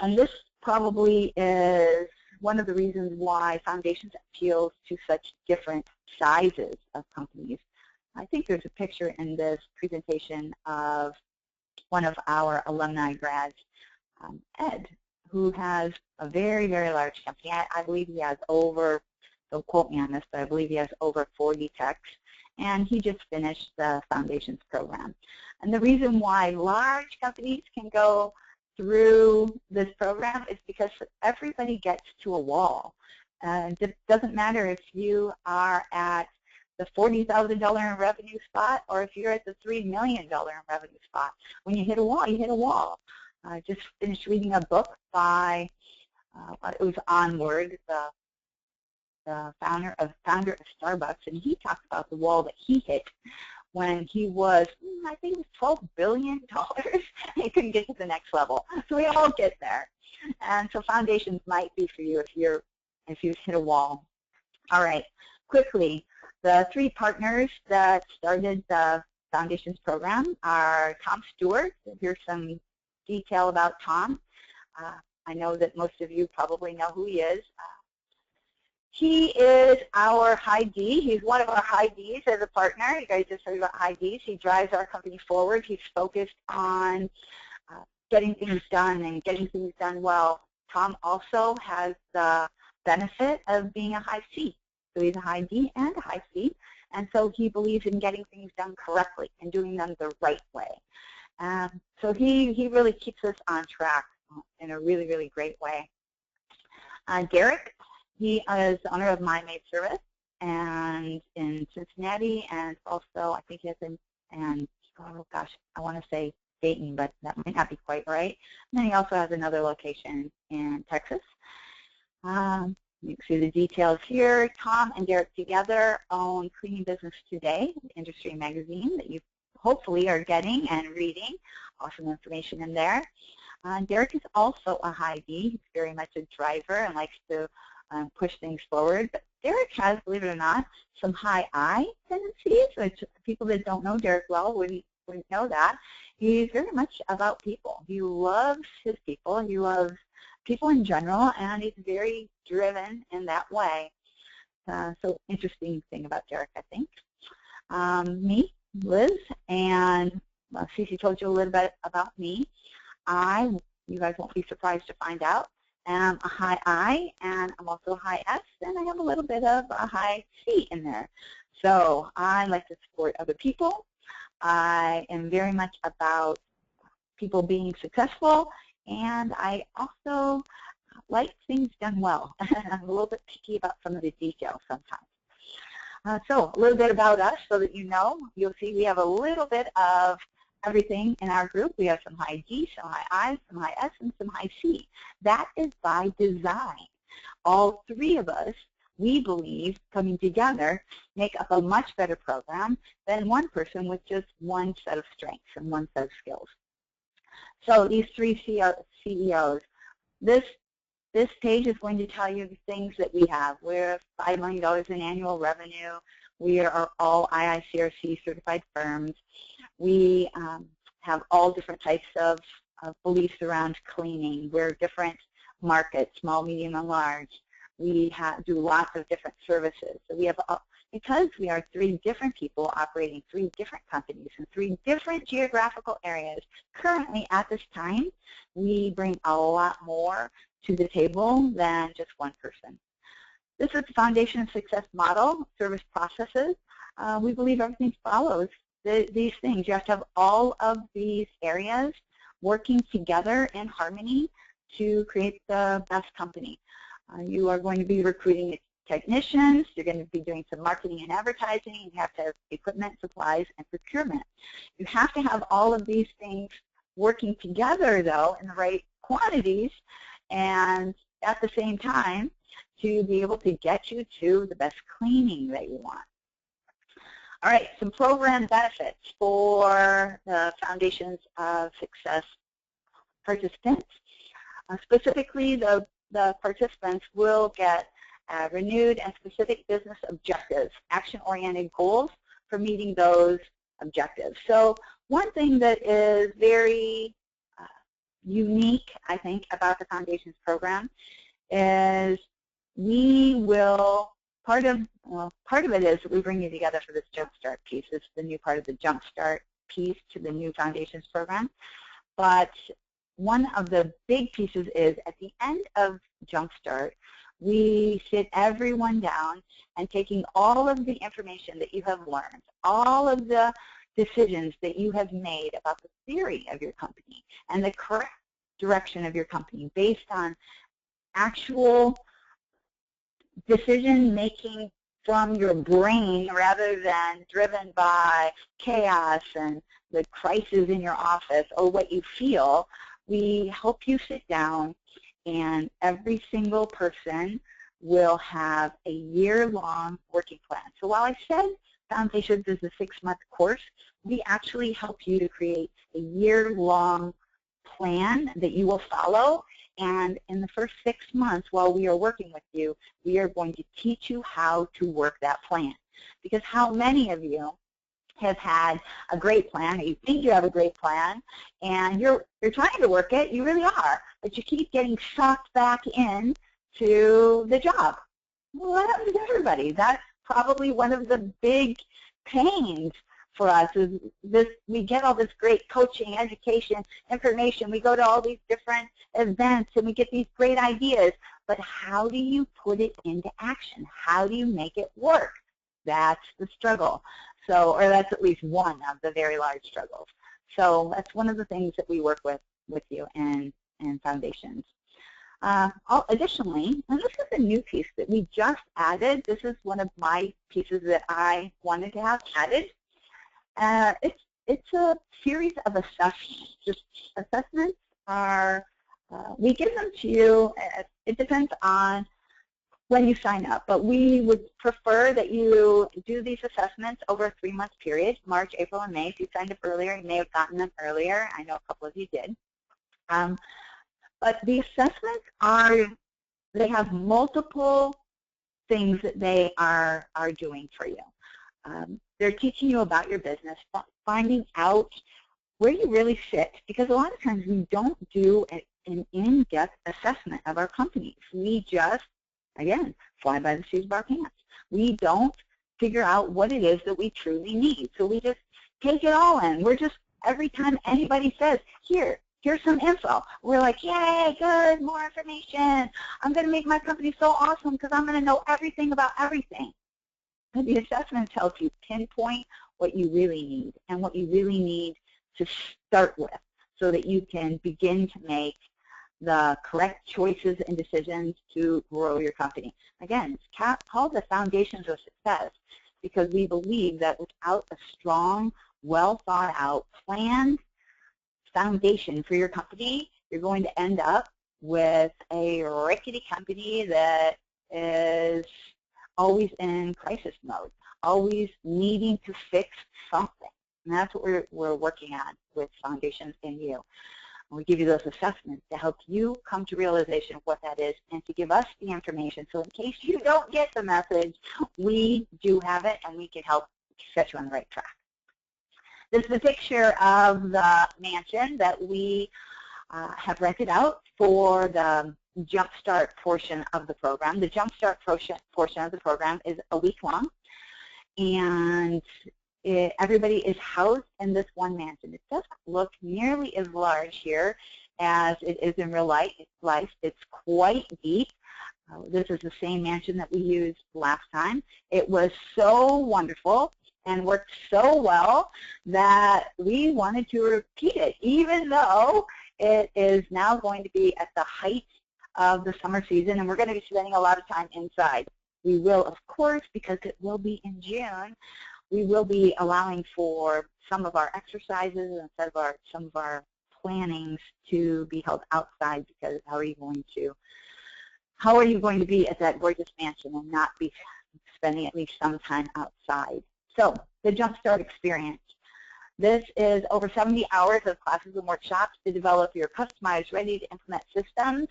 And this probably is one of the reasons why Foundations appeals to such different sizes of companies. I think there's a picture in this presentation of one of our alumni grads, Ed, who has a very, very large company. I believe he has over, don't quote me on this, but I believe he has over 40 techs, and he just finished the Foundations program. And the reason why large companies can go through this program is because everybody gets to a wall. It doesn't matter if you are at the $40,000 in revenue spot or if you're at the $3 million in revenue spot. When you hit a wall, you hit a wall. I just finished reading a book by, it was Onward, the founder of Starbucks, and he talked about the wall that he hit when he was, I think it was $12 billion. He couldn't get to the next level. So we all get there. And so Foundations might be for you if you've hit a wall. All right, quickly, the 3 partners that started the Foundations program are Tom Stewart. Here's some detail about Tom. I know that most of you probably know who he is. He is our high D. He's one of our high Ds as a partner. You guys just heard about high Ds. He drives our company forward. He's focused on getting things done and getting things done well. Tom also has the benefit of being a high C. So he's a high D and a high C. And so he believes in getting things done correctly and doing them the right way. So he really keeps us on track in a really, really great way. Derek, he is the owner of My Maid Service and in Cincinnati, and also I think he has and oh gosh, I want to say Dayton, but that might not be quite right. And then he also has another location in Texas. You can see the details here. Tom and Derek together own Cleaning Business Today, the industry magazine that you hopefully are getting and reading. Awesome information in there. Derek is also a high D. He's very much a driver and likes to push things forward. But Derek has, believe it or not, some high I tendencies, which people that don't know Derek well wouldn't know that. He's very much about people. He loves his people. He loves people in general, and he's very driven in that way. So interesting thing about Derek, I think. Me, Liz, and Cece told you a little bit about me. You guys won't be surprised to find out, am a high I, and I'm also a high S, and I have a little bit of a high C in there. So I like to support other people. I am very much about people being successful, and I also like things done well. I'm a little bit picky about some of the details sometimes. So a little bit about us so that you know. You'll see we have a little bit of everything in our group. We have some high D, some high I, some high S, and some high C. That is by design. all three of us, we believe, coming together, make up a much better program than one person with just one set of strengths and one set of skills. So these three CEOs, this page is going to tell you the things that we have. We're $5 million in annual revenue. We are all IICRC certified firms. We have all different types of beliefs around cleaning. We're different markets, small, medium, and large. We do lots of different services. So we have, because we are three different people operating three different companies in three different geographical areas, currently at this time, we bring a lot more to the table than just one person. This is the Foundation of Success model, service processes. We believe everything follows these things. You have to have all of these areas working together in harmony to create the best company. You are going to be recruiting technicians. You're going to be doing some marketing and advertising. You have to have equipment, supplies, and procurement. You have to have all of these things working together, though, in the right quantities and at the same time to be able to get you to the best cleaning that you want. All right, some program benefits for the Foundations of Success participants. Specifically, the participants will get renewed and specific business objectives, action-oriented goals for meeting those objectives. So one thing that is very unique, I think, about the Foundations program is we will, part of it is that we bring you together for this Jumpstart piece. It's the new part of the Jumpstart piece to the new Foundations program. But one of the big pieces is at the end of Jumpstart, we sit everyone down and taking all of the information that you have learned, all of the decisions that you have made about the theory of your company and the correct direction of your company based on actual decision making from your brain rather than driven by chaos and the crisis in your office or what you feel. We help you sit down, and every single person will have a year-long working plan. So while I said Foundations is a 6-month course, we actually help you to create a year-long plan that you will follow. And in the first 6 months while we are working with you, we are going to teach you how to work that plan. Because how many of you have had a great plan, or you think you have a great plan, and you're trying to work it, you really are, but you keep getting sucked back in to the job? Well, that happens to everybody. That's probably one of the big pains for us is this: we get all this great coaching, education, information, we go to all these different events and we get these great ideas, but how do you put it into action? How do you make it work? That's the struggle. So, or that's at least one of the very large struggles. So that's one of the things that we work with you in Foundations. Additionally, and this is a new piece that we just added. This is one of my pieces that I wanted to have added. It's a series of assessments. Just assessments are, we give them to you. It depends on when you sign up, but we would prefer that you do these assessments over a 3-month period, March, April, and May. If you signed up earlier, you may have gotten them earlier. I know a couple of you did. But the assessments they have multiple things that they are doing for you. They're teaching you about your business, finding out where you really fit, because a lot of times we don't do an in-depth assessment of our companies. We just, again, fly by the seat of our pants. We don't figure out what it is that we truly need. So we just take it all in. We're just, every time anybody says, here's some info, we're like, yay, good, more information. I'm going to make my company so awesome because I'm going to know everything about everything. But the assessments help you pinpoint what you really need and what you really need to start with so that you can begin to make the correct choices and decisions to grow your company. Again, it's called the Foundations of Success because we believe that without a strong, well thought out, planned foundation for your company, you're going to end up with a rickety company that is always in crisis mode, always needing to fix something. And that's what we're working on with Foundations in You. We give you those assessments to help you come to realization of what that is and to give us the information. So in case you don't get the message, we do have it and we can help set you on the right track. This is a picture of the mansion that we have rented out for the Jumpstart portion of the program. The Jumpstart portion of the program is a week long, and everybody is housed in this one mansion. It doesn't look nearly as large here as it is in real life. It's quite deep. This is the same mansion that we used last time. It was so wonderful and worked so well that we wanted to repeat it, even though it is now going to be at the height of the summer season, and we're going to be spending a lot of time inside. We will, of course, because it will be in June, we will be allowing for some of our exercises and some of our plannings to be held outside, because how are you going to be at that gorgeous mansion and not be spending at least some time outside? So the Jumpstart experience. This is over 70 hours of classes and workshops to develop your customized, ready-to-implement systems.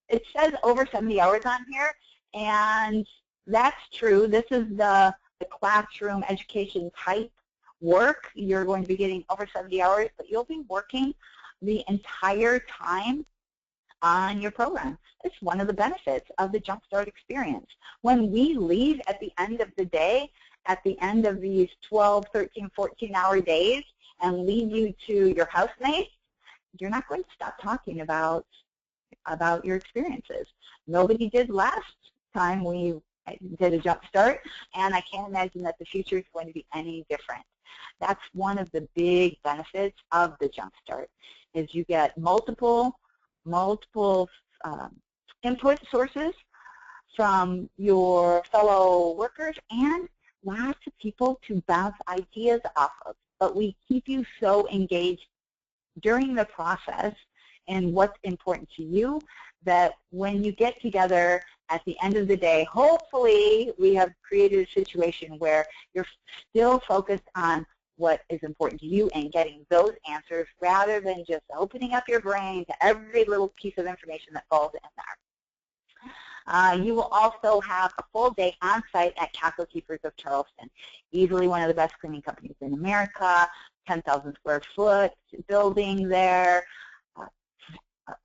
It says over 70 hours on here, and that's true. This is the classroom education type work. You're going to be getting over 70 hours, but you'll be working the entire time on your program. It's one of the benefits of the Jumpstart experience. When we leave at the end of the day, at the end of these 12, 13, 14-hour days, and leave you to your housemates, you're not going to stop talking about your experiences. Nobody did last time we did a Jumpstart, and I can't imagine that the future is going to be any different. That's one of the big benefits of the Jumpstart, is you get multiple input sources from your fellow workers and lots of people to bounce ideas off of. But we keep you so engaged during the process and what's important to you that when you get together at the end of the day, hopefully we have created a situation where you're still focused on what is important to you and getting those answers rather than just opening up your brain to every little piece of information that falls in there. You will also have a full day on site at Castle Keepers of Charleston, easily one of the best cleaning companies in America, 10,000 square foot building there,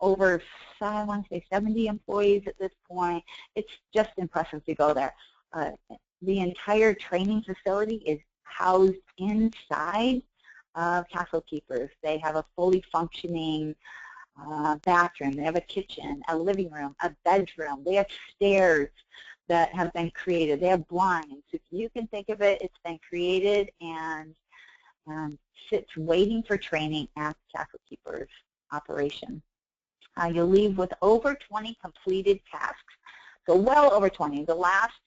over, I want to say 70 employees at this point. It's just impressive to go there. The entire training facility is housed inside of Castle Keepers. They have a fully functioning bathroom. They have a kitchen, a living room, a bedroom. They have stairs that have been created. They have blinds. If you can think of it, it's been created and sits waiting for training at Castle Keepers operation. You'll leave with over 20 completed tasks. So well over 20. The last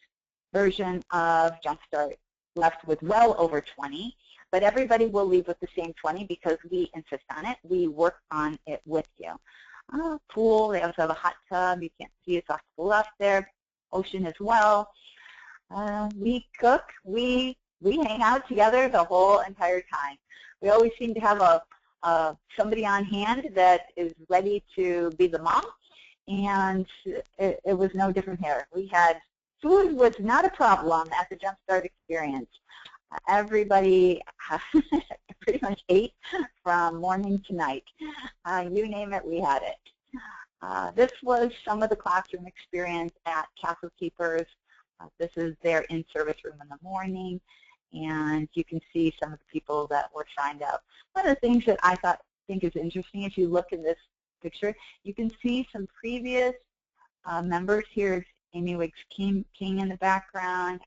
version of Jumpstart left with well over 20, but everybody will leave with the same 20 because we insist on it. We work on it with you. Pool, they also have a hot tub. You can't see it's off to the left there. Ocean as well. We cook. We hang out together the whole entire time. We always seem to have somebody on hand that is ready to be the mom, and it was no different here. We had food was not a problem at the Jumpstart experience. Everybody pretty much ate from morning to night. You name it, we had it. This was some of the classroom experience at Castle Keepers. This is their in-service room in the morning, and you can see some of the people that were signed up. One of the things that I think is interesting, if you look in this picture, you can see some previous members here. Amy Wiggs King in the background.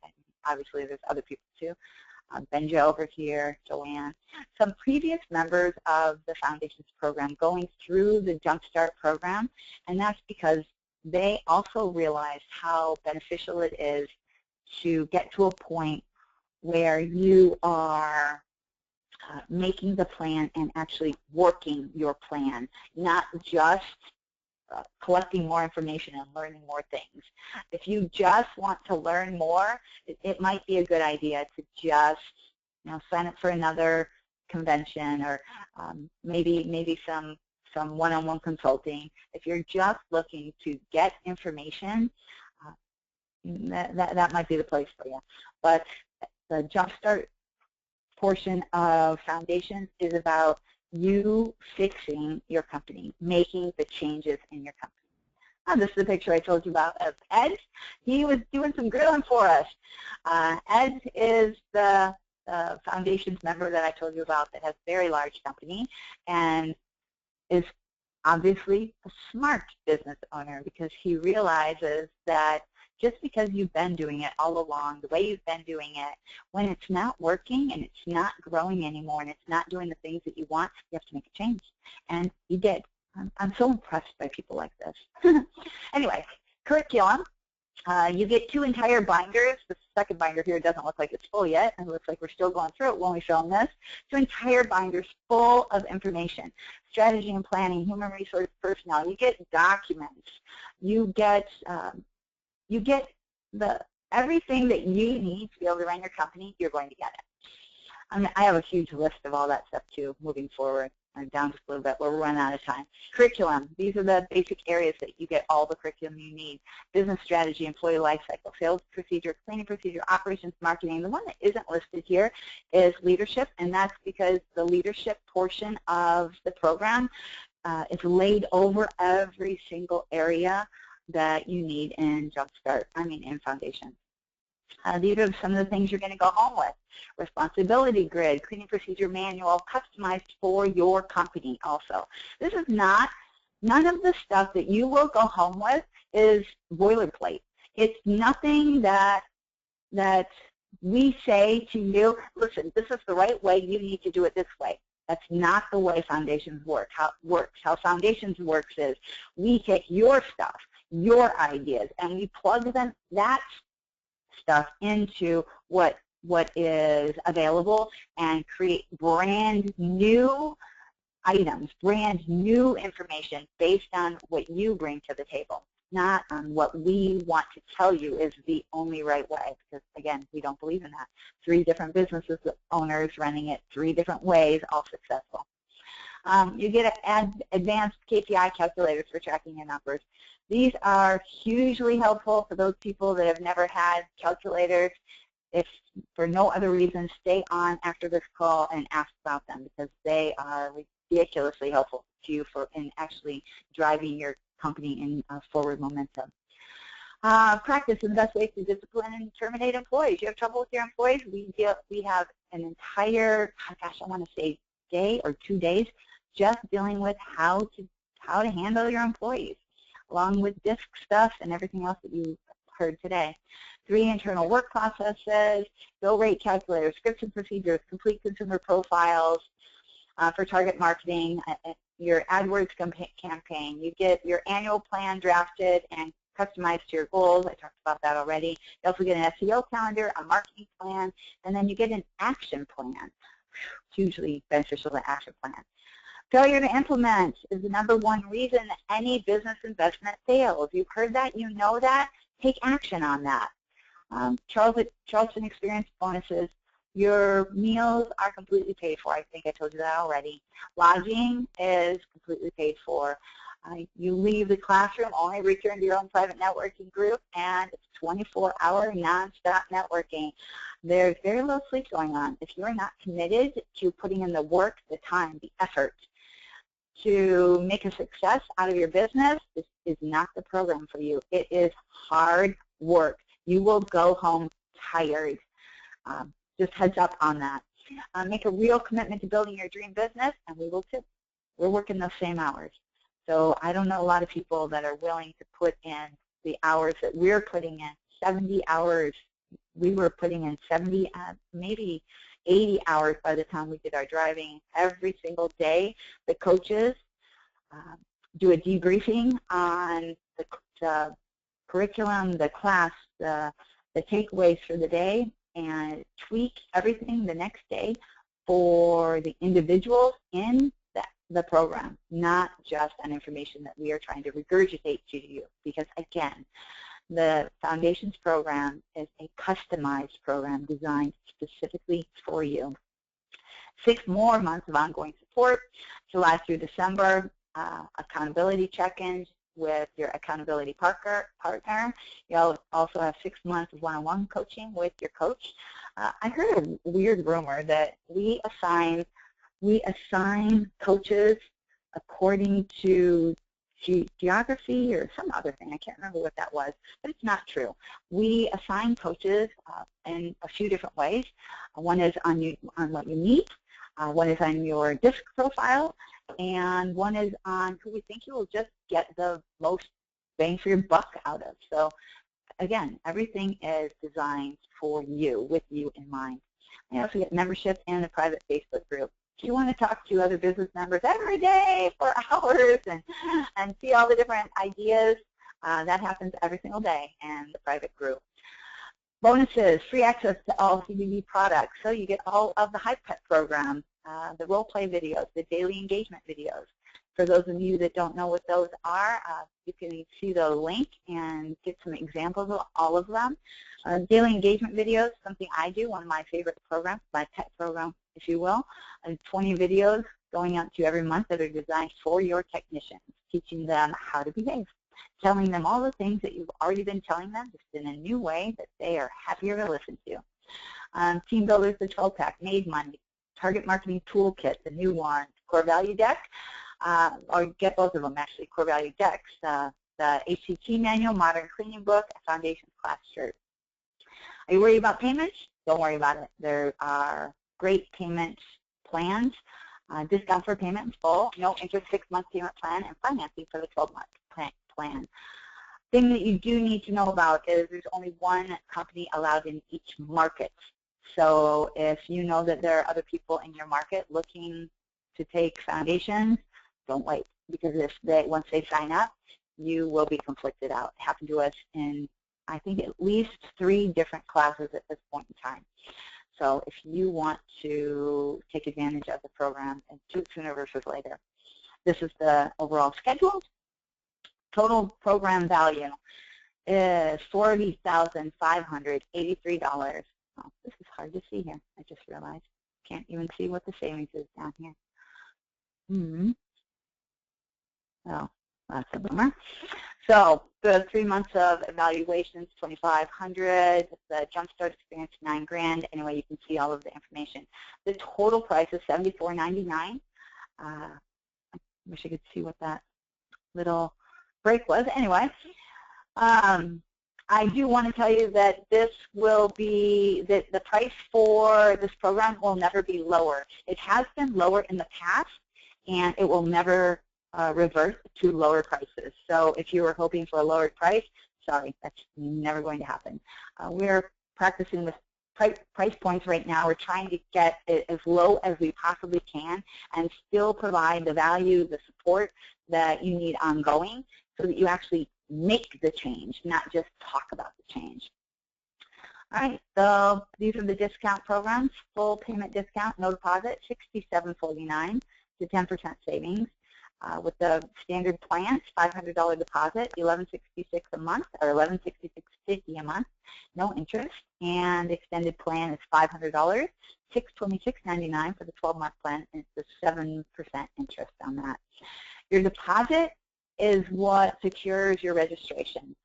Obviously, there's other people too. Benja over here, Joanne. Some previous members of the Foundations program going through the Jumpstart program, and that's because they also realized how beneficial it is to get to a point where you are making the plan and actually working your plan, not just collecting more information and learning more things. If you just want to learn more, it might be a good idea to just sign up for another convention, or maybe some one-on-one consulting. If you're just looking to get information, that might be the place for you. But the Jumpstart portion of Foundations is about you fixing your company, making the changes in your company. This is the picture I told you about of Ed. He was doing some grilling for us. Ed is the Foundations member that I told you about that has a very large company and is obviously a smart business owner, because he realizes that just because you've been doing it all along, the way you've been doing it, when it's not working and it's not growing anymore and it's not doing the things that you want, you have to make a change. And he did. I'm so impressed by people like this. Anyway, curriculum. You get 2 entire binders. The second binder here doesn't look like it's full yet. It looks like we're still going through it when we film this. 2 entire binders full of information. Strategy and planning, human resource personnel. You get documents. You get everything that you need to be able to run your company. You're going to get it. I have a huge list of all that stuff too moving forward. I'm down just a little bit. We're running out of time. Curriculum. These are the basic areas that you get all the curriculum you need. Business strategy, employee life cycle, sales procedure, cleaning procedure, operations, marketing. The one that isn't listed here is leadership, and that's because the leadership portion of the program is laid over every single area that you need in in Foundation. These are some of the things you're going to go home with. Responsibility grid, cleaning procedure manual, customized for your company also. This is none of the stuff that you will go home with is boilerplate. It's nothing that we say to you, listen, this is the right way, you need to do it this way. That's not the way Foundations work. How Foundations works is we take your stuff, your ideas, and we plug that stuff into what is available and create brand new items, brand new information based on what you bring to the table, not on what we want to tell you is the only right way, because again, we don't believe in that. 3 different businesses owners running it 3 different ways, all successful. You get advanced KPI calculators for tracking your numbers. These are hugely helpful for those people that have never had calculators. If for no other reason, stay on after this call and ask about them, because they are ridiculously helpful to you in actually driving your company in forward momentum. Practice is the best way to discipline and terminate employees. You have trouble with your employees? We have an entire, gosh, I want to say day or 2 days just dealing with how to handle your employees, along with DISC stuff and everything else that you heard today. 3 internal work processes, bill rate calculators, scripts and procedures, complete consumer profiles for target marketing, your AdWords campaign. You get your annual plan drafted and customized to your goals. I talked about that already. You also get an SEO calendar, a marketing plan, and then you get an action plan. Hugely beneficial, the action plan. Failure to implement is the #1 reason that any business investment fails. You've heard that, you know that. Take action on that. Charleston Experience bonuses. Your meals are completely paid for. I think I told you that already. Lodging is completely paid for. You leave the classroom, only return to your own private networking group, and it's 24-hour nonstop networking. There's very little sleep going on. If you're not committed to putting in the work, the time, the effort to make a success out of your business, this is not the program for you. It is hard work. You will go home tired. Just heads up on that. Make a real commitment to building your dream business, and we will too. We're working those same hours. So I don't know a lot of people that are willing to put in the hours that we're putting in, 70 hours. We were putting in 70, maybe 80 hours by the time we did our driving every single day. The coaches do a debriefing on the curriculum, the class, the takeaways for the day, and tweak everything the next day for the individuals in the program, not just on information that we are trying to regurgitate to you. Because again, the Foundations program is a customized program designed specifically for you. 6 more months of ongoing support, July through December, accountability check-ins with your accountability partner. You'll also have 6 months of one-on-one coaching with your coach. I heard a weird rumor that we assign coaches according to geography or some other thing. I can't remember what that was, but it's not true. We assign coaches in a few different ways. One is on what you need, one is on your DISC profile, and one is on who we think you will just get the most bang for your buck out of. So again, everything is designed for you, with you in mind. I also get membership in a private Facebook group. If you want to talk to other business members every day for hours and see all the different ideas, that happens every single day in the private group. Bonuses, free access to all CBB products. So you get all of the Hype Pet program, the role play videos, the daily engagement videos. For those of you that don't know what those are, you can see the link and get some examples of all of them. Daily engagement videos, something I do, one of my favorite programs, my pet program, if you will. 20 videos going out to you every month that are designed for your technicians, teaching them how to behave, telling them all the things that you've already been telling them, just in a new way that they are happier to listen to. Team Builders, the 12-pack, Made Money, Target Marketing Toolkit, the new one, Core Value Deck, or get both of them actually, Core Value Decks, the HCT manual, Modern Cleaning Book, a Foundations class shirt. Are you worried about payments? Don't worry about it. There are great payment plans, discount for payment in full, no interest 6-month payment plan, and financing for the 12-month plan. Thing that you do need to know about is there's only one company allowed in each market. So if you know that there are other people in your market looking to take Foundations, don't wait, because once they sign up, you will be conflicted out. It happened to us in, I think, at least 3 different classes at this point in time. So if you want to take advantage of the program, and do it sooner versus later. This is the overall schedule. Total program value is $40,583. Oh, this is hard to see here. I just realized. Can't even see what the savings is down here. Oh, that's a bummer. So the 3 months of evaluations, $2,500. The Jumpstart experience, $9,000. Anyway, you can see all of the information. The total price is $74.99. I wish I could see what that little break was. Anyway, I do want to tell you that this will be, that the price for this program will never be lower. It has been lower in the past, and it will never revert to lower prices. So if you were hoping for a lower price, sorry, that's never going to happen. We're practicing with price points right now. We're trying to get it as low as we possibly can and still provide the value, the support that you need ongoing so that you actually make the change, not just talk about the change. All right, so these are the discount programs. Full payment discount, no deposit, $67.49 to 10% savings. With the standard plan, $500 deposit, $11.66 a month, or $11.66.50 a month, no interest. And extended plan is $500, $626.99 for the 12-month plan, and it's a 7% interest on that. Your deposit is what secures your registration.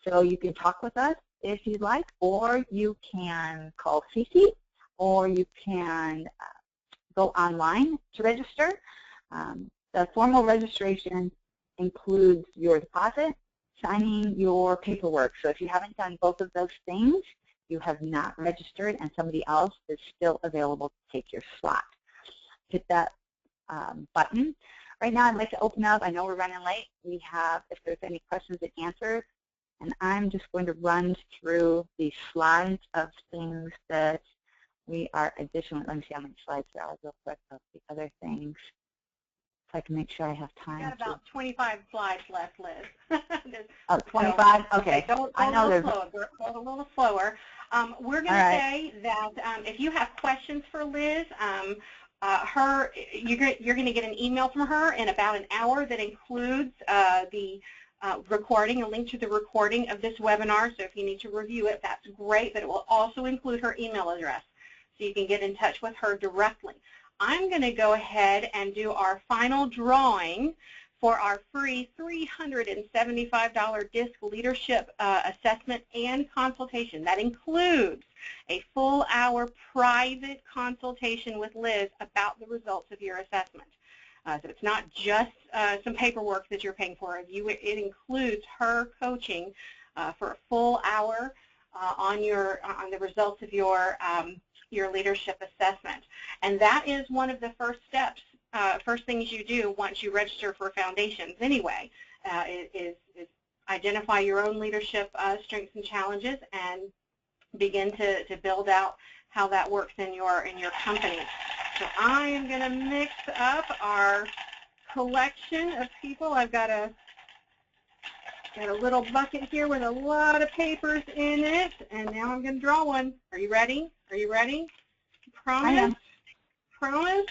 So you can talk with us if you'd like, or you can call Cece, or you can go online to register. The formal registration includes your deposit, signing your paperwork. So if you haven't done both of those things, you have not registered, and somebody else is still available to take your slot. Hit that button. Right now, I'd like to open up. I know we're running late. We have, if there's any questions and answers, and I'm just going to run through the slides of things that we are additionally. Let me see how many slides there are real quick of the other things, so I can make sure I have time. We've got about 25 slides left, Liz. Oh, 25? Okay. Go a little slower. We're going to say that if you have questions for Liz, You're going to get an email from her in about an hour that includes the recording, a link to the recording of this webinar. So if you need to review it, that's great, but it will also include her email address, so you can get in touch with her directly. I'm going to go ahead and do our final drawing for our free $375 DISC leadership assessment and consultation. That includes a full-hour private consultation with Liz about the results of your assessment. So it's not just some paperwork that you're paying for. It includes her coaching for a full hour on the results of your leadership assessment. And that is one of the first steps, first things you do once you register for Foundations anyway, is identify your own leadership strengths and challenges and begin to build out how that works in your company. So I am going to mix up our collection of people. I've got a little bucket here with a lot of papers in it, and now I'm going to draw one. Are you ready? Are you ready? Promise? I am. Promise?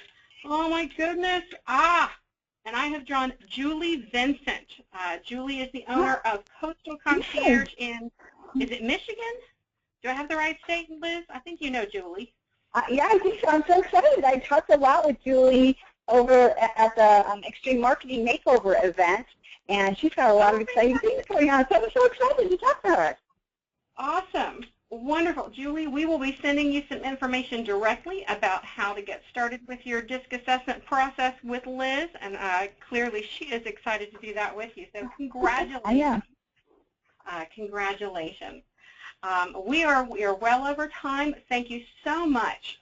Oh my goodness. And I have drawn Julie Vincent. Julie is the owner of Coastal Concierge in, is it Michigan? Do I have the right state, Liz? I think you know Julie. Yeah, I think so. I'm so excited. I talked a lot with Julie over at the Extreme Marketing Makeover event, and she's got a lot of exciting things going on, so I'm so excited to talk to her. Awesome. Wonderful. Julie, we will be sending you some information directly about how to get started with your DISC assessment process with Liz, and clearly she is excited to do that with you, so congratulations. I am. Congratulations. We are well over time. Thank you so much.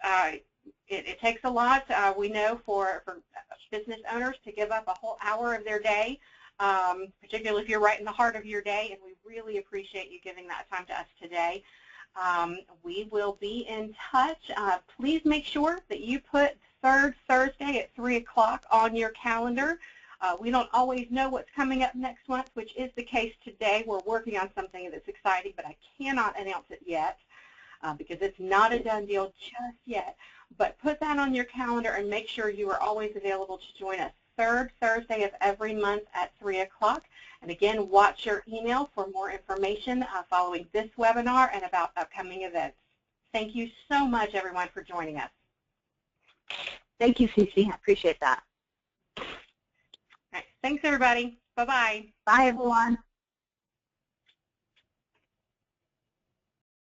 It takes a lot, we know, for business owners to give up a whole hour of their day, particularly if you're right in the heart of your day, and we really appreciate you giving that time to us today. We will be in touch. Please make sure that you put third Thursday at 3 o'clock on your calendar. We don't always know what's coming up next month, which is the case today. We're working on something that's exciting, but I cannot announce it yet because it's not a done deal just yet. But put that on your calendar and make sure you are always available to join us third Thursday of every month at 3 o'clock. And again, watch your email for more information following this webinar and about upcoming events. Thank you so much, everyone, for joining us. Thank you, Cece. I appreciate that. All right. Thanks, everybody. Bye-bye. Bye, everyone.